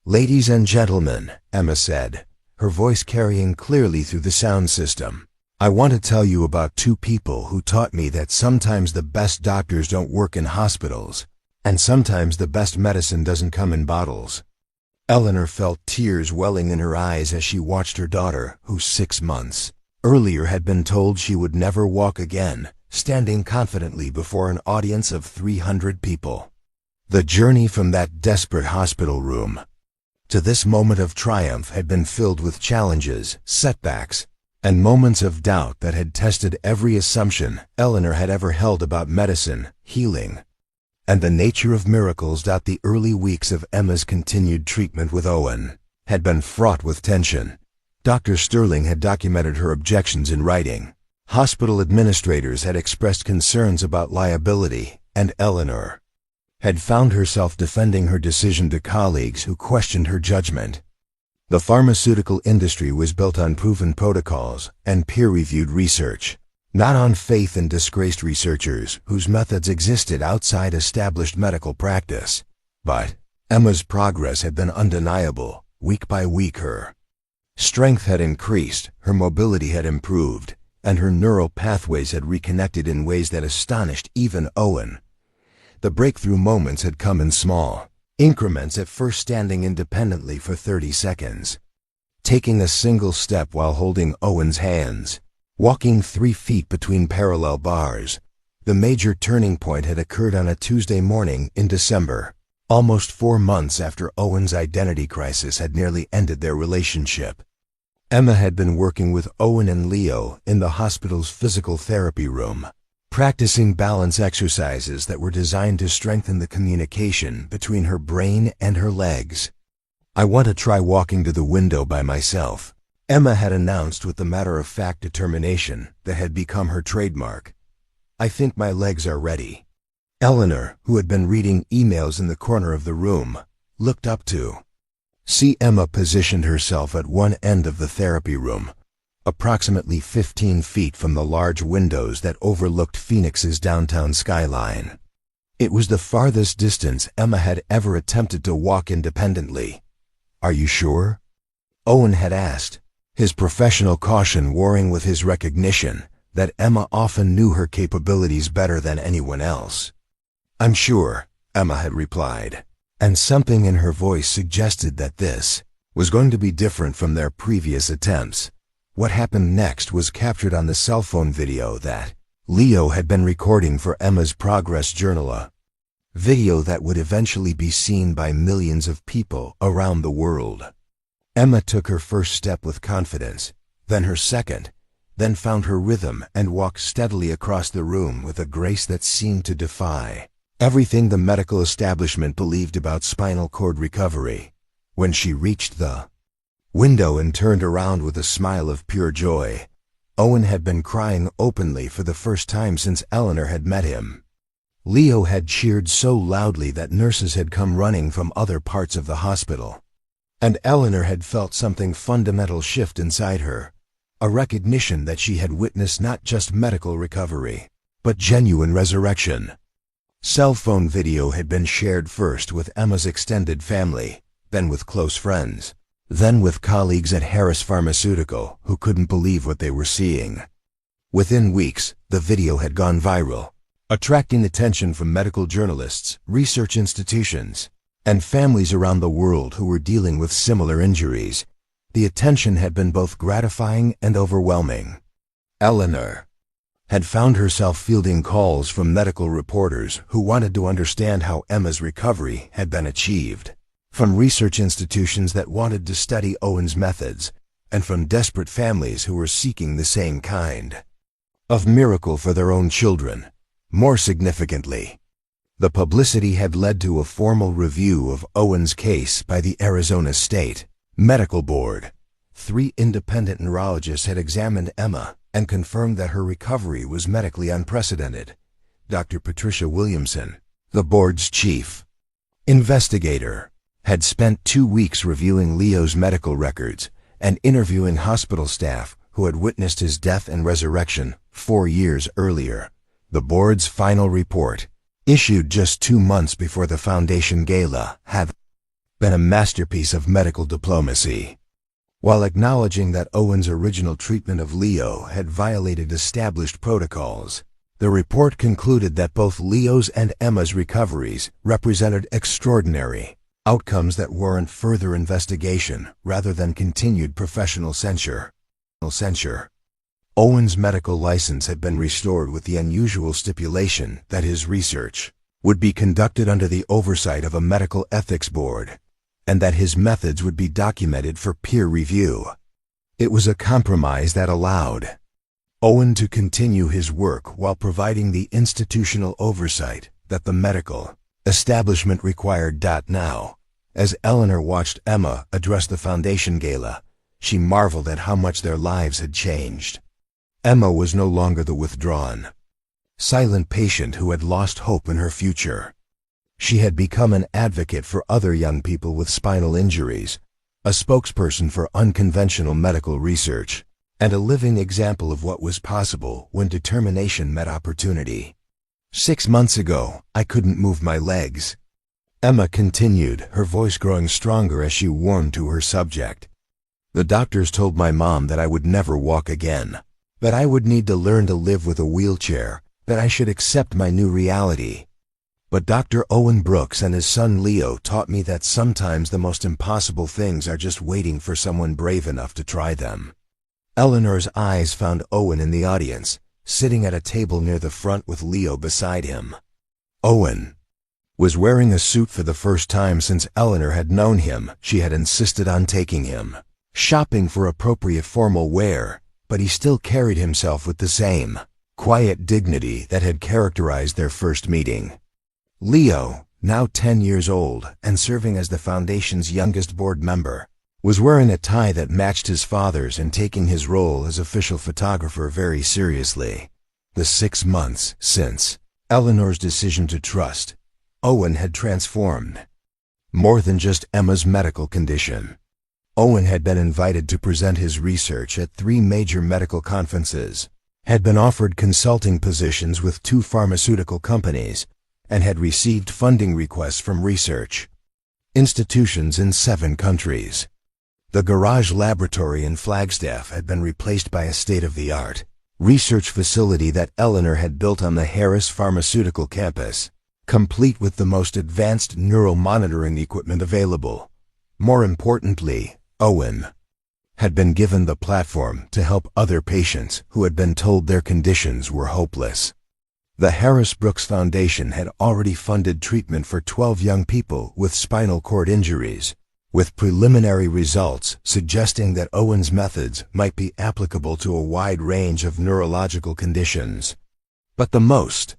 "Ladies and gentlemen," Emma said, her voice carrying clearly through the sound system, "I want to tell you about 2 people who taught me that sometimes the best doctors don't work in hospitals, and sometimes the best medicine doesn't come in bottles." Eleanor felt tears welling in her eyes as she watched her daughter, who 6 months earlier had been told she would never walk again, standing confidently before an audience of 300 people. The journey from that desperate hospital room to this moment of triumph had been filled with challenges, setbacks, and moments of doubt that had tested every assumption Eleanor had ever held about medicine, healing, and the nature of miracles. The early weeks of Emma's continued treatment with Owen had been fraught with tension. Dr. Sterling had documented her objections in writing. Hospital administrators had expressed concerns about liability, and Eleanor had found herself defending her decision to colleagues who questioned her judgment. The pharmaceutical industry was built on proven protocols and peer-reviewed research, not on faith in disgraced researchers whose methods existed outside established medical practice. But Emma's progress had been undeniable. Week by week her strength had increased, her mobility had improved, and her neural pathways had reconnected in ways that astonished even Owen. The breakthrough moments had come in small increments, at first standing independently for 30 seconds, taking a single step while holding Owen's hands, walking 3 feet between parallel bars. The major turning point had occurred on a Tuesday morning in December, almost 4 months after Owen's identity crisis had nearly ended their relationship. Emma had been working with Owen and Leo in the hospital's physical therapy room, practicing balance exercises that were designed to strengthen the communication between her brain and her legs. "I want to try walking to the window by myself," Emma had announced with the matter-of-fact determination that had become her trademark. "I think my legs are ready." Eleanor, who had been reading emails in the corner of the room, looked up to see Emma positioned herself at one end of the therapy room, approximately 15 feet from the large windows that overlooked Phoenix's downtown skyline. It was the farthest distance Emma had ever attempted to walk independently. "Are you sure?" Owen had asked, his professional caution warring with his recognition that Emma often knew her capabilities better than anyone else. "I'm sure," Emma had replied, and something in her voice suggested that this was going to be different from their previous attempts. What happened next was captured on the cell phone video that Leo had been recording for Emma's progress journal, a video that would eventually be seen by millions of people around the world. Emma took her first step with confidence, then her second, then found her rhythm and walked steadily across the room with a grace that seemed to defy everything the medical establishment believed about spinal cord recovery. When she reached the window and turned around with a smile of pure joy, Owen had been crying openly for the first time since Eleanor had met him. Leo had cheered so loudly that nurses had come running from other parts of the hospital. And Eleanor had felt something fundamental shift inside her, a recognition that she had witnessed not just medical recovery, but genuine resurrection. Cell phone video had been shared first with Emma's extended family, then with close friends, then with colleagues at Harris Pharmaceutical who couldn't believe what they were seeing. Within weeks, the video had gone viral, attracting attention from medical journalists, research institutions, and families around the world who were dealing with similar injuries. The attention had been both gratifying and overwhelming. Eleanor had found herself fielding calls from medical reporters who wanted to understand how Emma's recovery had been achieved, from research institutions that wanted to study Owen's methods, and from desperate families who were seeking the same kind of miracle for their own children. More significantly, the publicity had led to a formal review of Owen's case by the Arizona State Medical Board. 3 independent neurologists had examined Emma and confirmed that her recovery was medically unprecedented. Dr. Patricia Williamson, the board's chief investigator, had spent 2 weeks reviewing Leo's medical records and interviewing hospital staff who had witnessed his death and resurrection 4 years earlier. The board's final report, issued just 2 months before the Foundation Gala, had been a masterpiece of medical diplomacy. While acknowledging that Owen's original treatment of Leo had violated established protocols, the report concluded that both Leo's and Emma's recoveries represented extraordinary outcomes that warrant further investigation rather than continued professional censure. Owen's medical license had been restored with the unusual stipulation that his research would be conducted under the oversight of a medical ethics board, and that his methods would be documented for peer review. It was a compromise that allowed Owen to continue his work while providing the institutional oversight that the medical establishment required. Now, as Eleanor watched Emma address the Foundation Gala, she marveled at how much their lives had changed. Emma was no longer the withdrawn, silent patient who had lost hope in her future. She had become an advocate for other young people with spinal injuries, a spokesperson for unconventional medical research, and a living example of what was possible when determination met opportunity. 6 months ago, I couldn't move my legs. Emma continued, her voice growing stronger as she warmed to her subject. The doctors told my mom that I would never walk again, that I would need to learn to live with a wheelchair, that I should accept my new reality. But Dr. Owen Brooks and his son Leo taught me that sometimes the most impossible things are just waiting for someone brave enough to try them. Eleanor's eyes found Owen in the audience, sitting at a table near the front with Leo beside him. Owen was wearing a suit for the first time since Eleanor had known him. She had insisted on taking him shopping for appropriate formal wear, but he still carried himself with the same quiet dignity that had characterized their first meeting. Leo, now 10 years old and serving as the Foundation's youngest board member, was wearing a tie that matched his father's and taking his role as official photographer very seriously. The 6 months since Eleanor's decision to trust Owen had transformed more than just Emma's medical condition. Owen had been invited to present his research at 3 major medical conferences, had been offered consulting positions with 2 pharmaceutical companies, and had received funding requests from research institutions in 7 countries. The garage laboratory in Flagstaff had been replaced by a state-of-the-art research facility that Eleanor had built on the Harris Pharmaceutical campus, complete with the most advanced neural monitoring equipment available. More importantly, Owen had been given the platform to help other patients who had been told their conditions were hopeless. The Harris Brooks Foundation had already funded treatment for 12 young people with spinal cord injuries, with preliminary results suggesting that Owen's methods might be applicable to a wide range of neurological conditions. But the most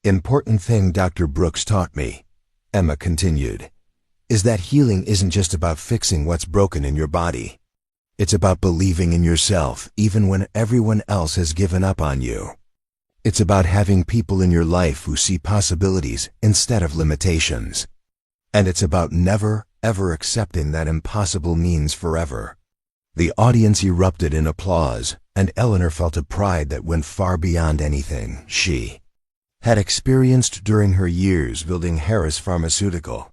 important thing Dr. Brooks taught me, Emma continued, is that healing isn't just about fixing what's broken in your body. It's about believing in yourself even when everyone else has given up on you. It's about having people in your life who see possibilities instead of limitations. And it's about never, ever accepting that impossible means forever. The audience erupted in applause, and Eleanor felt a pride that went far beyond anything she had experienced during her years building Harris Pharmaceutical.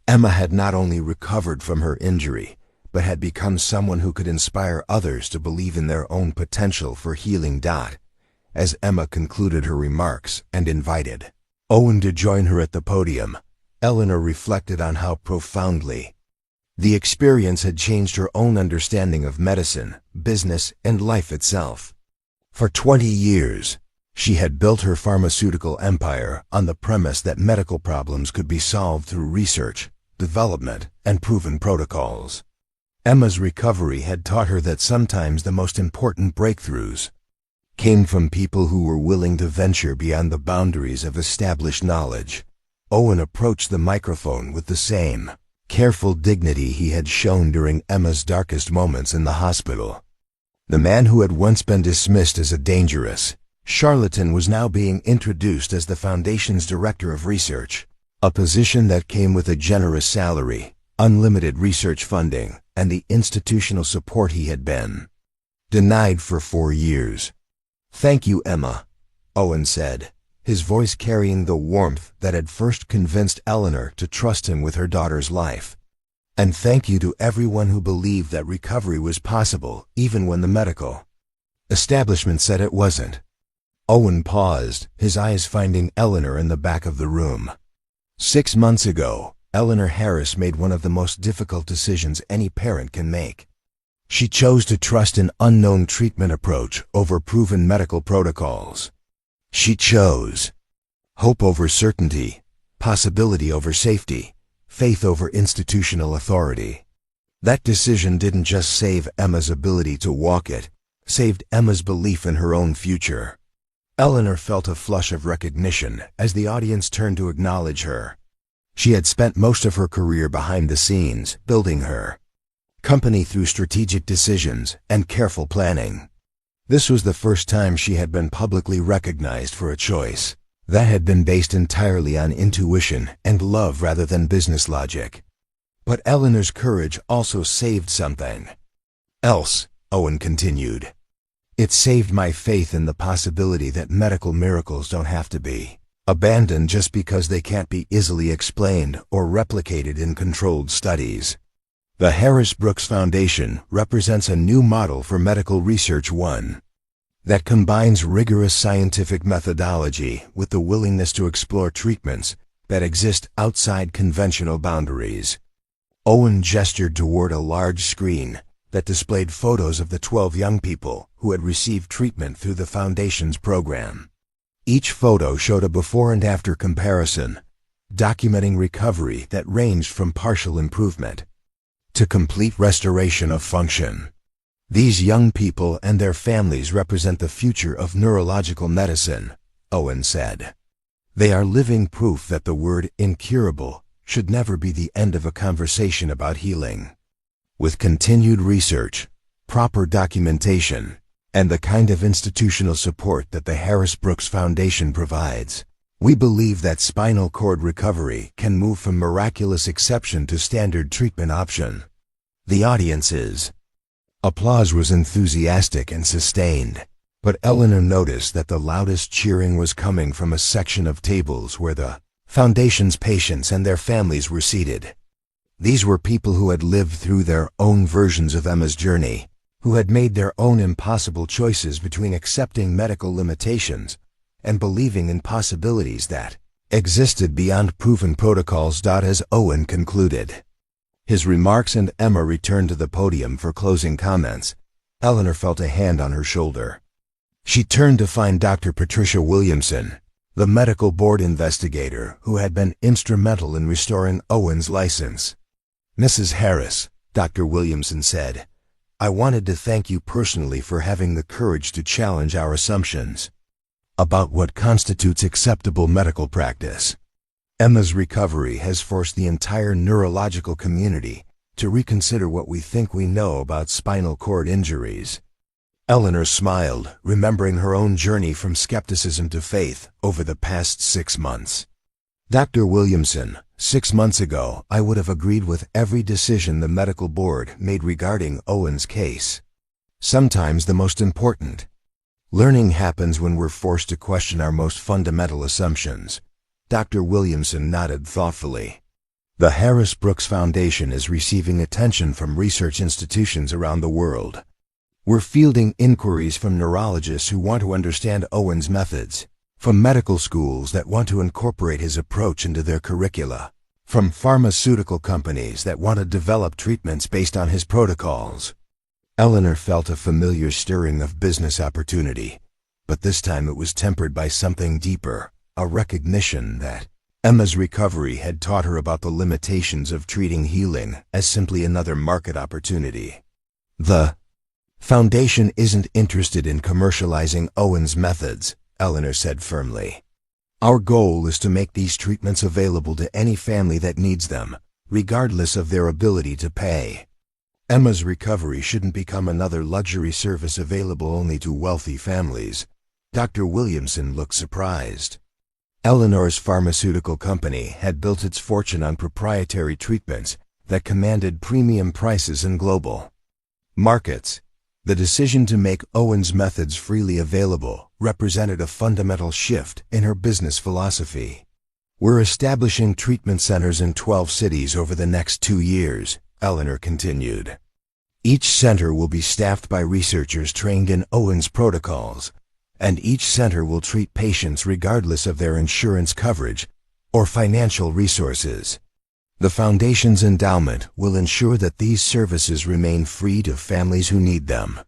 Emma had not only recovered from her injury, but had become someone who could inspire others to believe in their own potential for healing. As Emma concluded her remarks and invited Owen to join her at the podium, Eleanor reflected on how profoundly the experience had changed her own understanding of medicine, business, and life itself. For 20 years, she had built her pharmaceutical empire on the premise that medical problems could be solved through research, development, and proven protocols. Emma's recovery had taught her that sometimes the most important breakthroughs came from people who were willing to venture beyond the boundaries of established knowledge. Owen approached the microphone with the same careful dignity he had shown during Emma's darkest moments in the hospital. The man who had once been dismissed as a dangerous charlatan was now being introduced as the Foundation's Director of Research, a position that came with a generous salary, unlimited research funding, and the institutional support he had been denied for 4 years. "Thank you, Emma," Owen said, his voice carrying the warmth that had first convinced Eleanor to trust him with her daughter's life. "And thank you to everyone who believed that recovery was possible, even when the medical establishment said it wasn't." Owen paused, his eyes finding Eleanor in the back of the room. 6 months ago, Eleanor Harris made one of the most difficult decisions any parent can make. She chose to trust an unknown treatment approach over proven medical protocols. She chose hope over certainty, possibility over safety, faith over institutional authority. That decision didn't just save Emma's ability to walk, it saved Emma's belief in her own future. Eleanor felt a flush of recognition as the audience turned to acknowledge her. She had spent most of her career behind the scenes, building her company through strategic decisions and careful planning. This was the first time she had been publicly recognized for a choice that had been based entirely on intuition and love rather than business logic. But Eleanor's courage also saved something else, Owen continued. "It saved my faith in the possibility that medical miracles don't have to be abandoned just because they can't be easily explained or replicated in controlled studies." The Harris Brooks Foundation represents a new model for medical research, one that combines rigorous scientific methodology with the willingness to explore treatments that exist outside conventional boundaries. Owen gestured toward a large screen that displayed photos of the 12 young people who had received treatment through the Foundation's program. Each photo showed a before and after comparison, documenting recovery that ranged from partial improvement to complete restoration of function. These young people and their families represent the future of neurological medicine, Owen said. They are living proof that the word incurable should never be the end of a conversation about healing. With continued research, proper documentation, and the kind of institutional support that the Harris Brooks Foundation provides, we believe that spinal cord recovery can move from miraculous exception to standard treatment option. The audience's applause was enthusiastic and sustained, but Eleanor noticed that the loudest cheering was coming from a section of tables where the Foundation's patients and their families were seated. These were people who had lived through their own versions of Emma's journey, who had made their own impossible choices between accepting medical limitations and believing in possibilities that existed beyond proven protocols. As Owen concluded his remarks and Emma returned to the podium for closing comments, Eleanor felt a hand on her shoulder. She turned to find Dr. Patricia Williamson, the medical board investigator who had been instrumental in restoring Owen's license. "Mrs. Harris," Dr. Williamson said, "I wanted to thank you personally for having the courage to challenge our assumptions about what constitutes acceptable medical practice. Emma's recovery has forced the entire neurological community to reconsider what we think we know about spinal cord injuries." Eleanor smiled, remembering her own journey from skepticism to faith over the past 6 months. "Dr. Williamson, 6 months ago, I would have agreed with every decision the medical board made regarding Owen's case. Sometimes the most important learning happens when we're forced to question our most fundamental assumptions." Dr. Williamson nodded thoughtfully. "The Harris Brooks Foundation is receiving attention from research institutions around the world. We're fielding inquiries from neurologists who want to understand Owen's methods, from medical schools that want to incorporate his approach into their curricula, from pharmaceutical companies that want to develop treatments based on his protocols." Eleanor felt a familiar stirring of business opportunity, but this time it was tempered by something deeper, a recognition that Emma's recovery had taught her about the limitations of treating healing as simply another market opportunity. "The Foundation isn't interested in commercializing Owen's methods," Eleanor said firmly. "Our goal is to make these treatments available to any family that needs them, regardless of their ability to pay. Emma's recovery shouldn't become another luxury service available only to wealthy families." Dr. Williamson looked surprised. Eleanor's pharmaceutical company had built its fortune on proprietary treatments that commanded premium prices in global markets. The decision to make Owen's methods freely available represented a fundamental shift in her business philosophy. "We're establishing treatment centers in 12 cities over the next 2 years, Eleanor continued. "Each center will be staffed by researchers trained in Owen's protocols, and each center will treat patients regardless of their insurance coverage or financial resources. The Foundation's endowment will ensure that these services remain free to families who need them."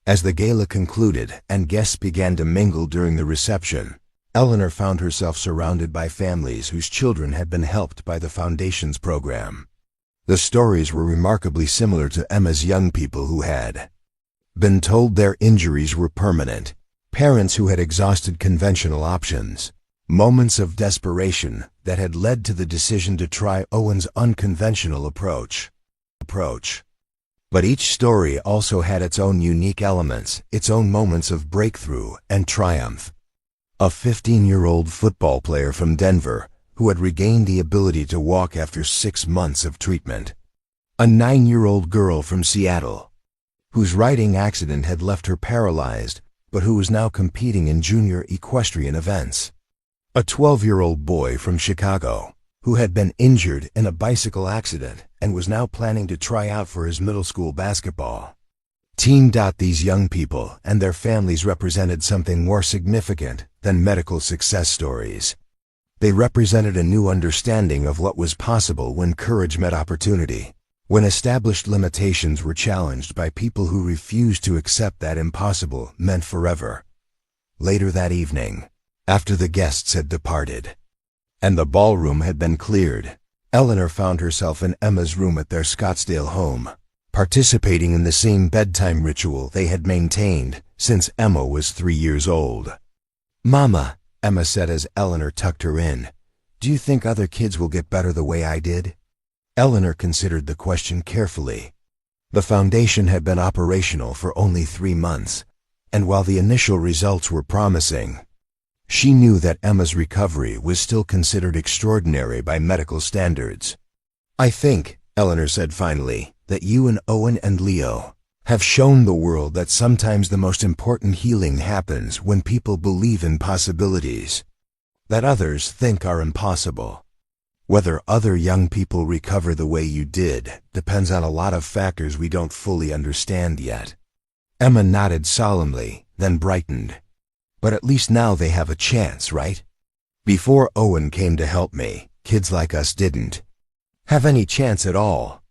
As the gala concluded and guests began to mingle during the reception, Eleanor found herself surrounded by families whose children had been helped by the Foundation's program. The stories were remarkably similar to Emma's young people who had been told their injuries were permanent, parents who had exhausted conventional options, moments of desperation that had led to the decision to try Owen's unconventional approach. But each story also had its own unique elements, its own moments of breakthrough and triumph. A 15-year-old football player from Denver who had regained the ability to walk after 6 months of treatment. A 9-year-old girl from Seattle whose riding accident had left her paralyzed, but who was now competing in junior equestrian events. A 12-year-old boy from Chicago who had been injured in a bicycle accident and was now planning to try out for his middle school basketball team. These young people and their families represented something more significant than medical success stories. They represented a new understanding of what was possible when courage met opportunity, when established limitations were challenged by people who refused to accept that impossible meant forever. Later that evening, after the guests had departed and the ballroom had been cleared, Eleanor found herself in Emma's room at their Scottsdale home, participating in the same bedtime ritual they had maintained since Emma was 3 years old. "Mama," Emma said as Eleanor tucked her in, "do you think other kids will get better the way I did?" Eleanor considered the question carefully. The Foundation had been operational for only 3 months, and while the initial results were promising, she knew that Emma's recovery was still considered extraordinary by medical standards. "I think," Eleanor said finally, that you and Owen and Leo have shown the world that sometimes the most important healing happens when people believe in possibilities that others think are impossible. Whether other young people recover the way you did depends on a lot of factors we don't fully understand yet. Emma nodded solemnly, then brightened. But at least now they have a chance, right? Before Owen came to help me, kids like us didn't have any chance at all.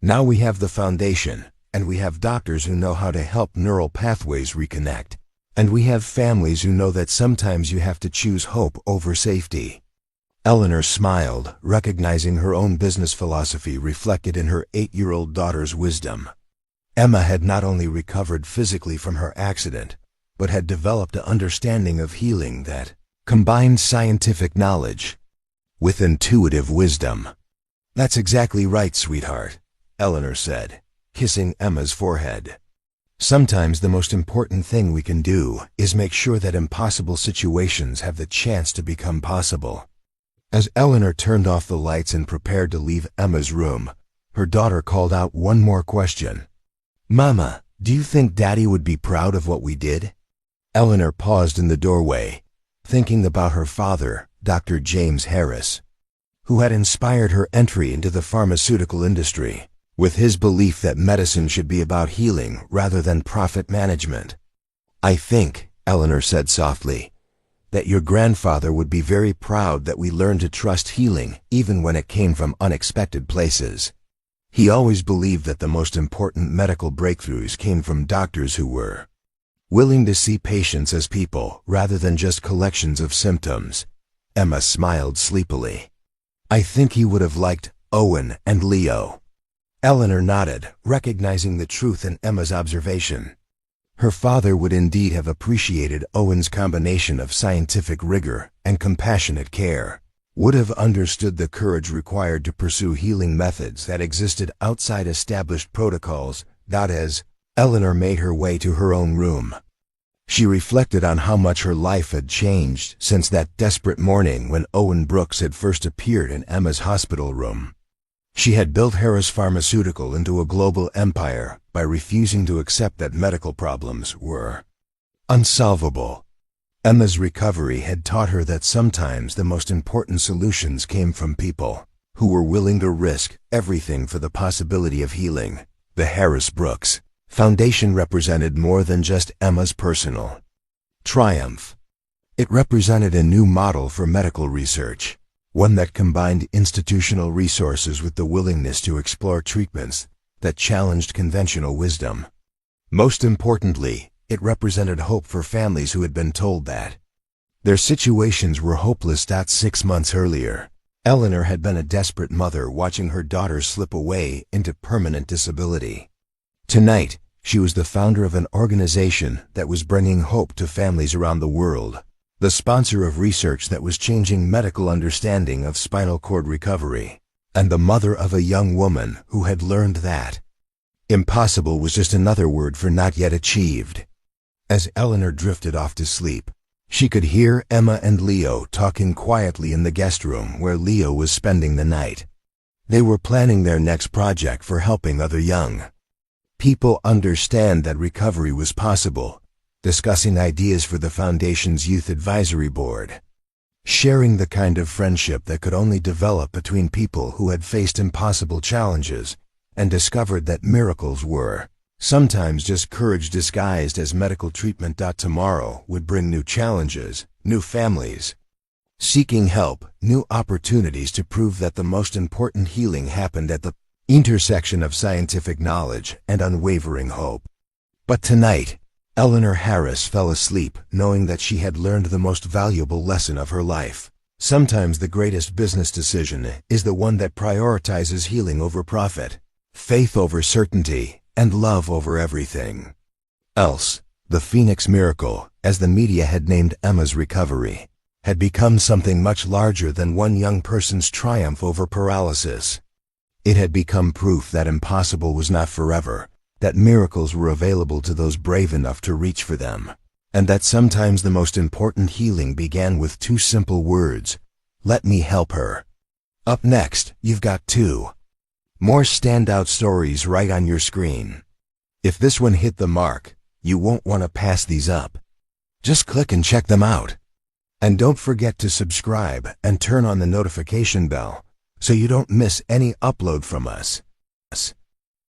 Now we have the foundation, and we have doctors who know how to help neural pathways reconnect. And we have families who know that sometimes you have to choose hope over safety. Eleanor smiled, recognizing her own business philosophy reflected in her 8-year-old daughter's wisdom. Emma had not only recovered physically from her accident, but had developed an understanding of healing that combined scientific knowledge with intuitive wisdom. "That's exactly right, sweetheart," Eleanor said, kissing Emma's forehead. "Sometimes the most important thing we can do is make sure that impossible situations have the chance to become possible." As Eleanor turned off the lights and prepared to leave Emma's room, her daughter called out one more question. "Mama, do you think Daddy would be proud of what we did?" Eleanor paused in the doorway, thinking about her father, Dr. James Harris, who had inspired her entry into the pharmaceutical industry, with his belief that medicine should be about healing rather than profit management. "I think," Eleanor said softly, "that your grandfather would be very proud that we learned to trust healing even when it came from unexpected places. He always believed that the most important medical breakthroughs came from doctors who were willing to see patients as people rather than just collections of symptoms." Emma smiled sleepily. "I think he would have liked Owen and Leo." Eleanor nodded, recognizing the truth in Emma's observation. Her father would indeed have appreciated Owen's combination of scientific rigor and compassionate care, would have understood the courage required to pursue healing methods that existed outside established protocols. As Eleanor made her way to her own room, she reflected on how much her life had changed since that desperate morning when Owen Brooks had first appeared in Emma's hospital room. She had built Harris Pharmaceutical into a global empire by refusing to accept that medical problems were unsolvable. Emma's recovery had taught her that sometimes the most important solutions came from people who were willing to risk everything for the possibility of healing. The Harris Brooks Foundation represented more than just Emma's personal triumph. It represented a new model for medical research, one that combined institutional resources with the willingness to explore treatments that challenged conventional wisdom. Most importantly, it represented hope for families who had been told that their situations were hopeless. 6 months earlier, Eleanor had been a desperate mother watching her daughter slip away into permanent disability. Tonight, she was the founder of an organization that was bringing hope to families around the world, the sponsor of research that was changing medical understanding of spinal cord recovery, and the mother of a young woman who had learned that impossible was just another word for not yet achieved. As Eleanor drifted off to sleep, she could hear Emma and Leo talking quietly in the guest room where Leo was spending the night. They were planning their next project for helping other young people understand that recovery was possible, discussing ideas for the Foundation's Youth Advisory Board, sharing the kind of friendship that could only develop between people who had faced impossible challenges and discovered that miracles were sometimes just courage disguised as medical treatment. Tomorrow would bring new challenges, new families seeking help, new opportunities to prove that the most important healing happened at the intersection of scientific knowledge and unwavering hope. But tonight, Eleanor Harris fell asleep knowing that she had learned the most valuable lesson of her life. Sometimes the greatest business decision is the one that prioritizes healing over profit, faith over certainty, and love over everything else. The Phoenix Miracle, as the media had named Emma's recovery, had become something much larger than one young person's triumph over paralysis. It had become proof that impossible was not forever, that miracles were available to those brave enough to reach for them, and that sometimes the most important healing began with 2 simple words: "Let me help her." Up next, you've got 2 More standout stories right on your screen. If this one hit the mark, you won't want to pass these up. Just click and check them out. And don't forget to subscribe and turn on the notification bell so you don't miss any upload from us.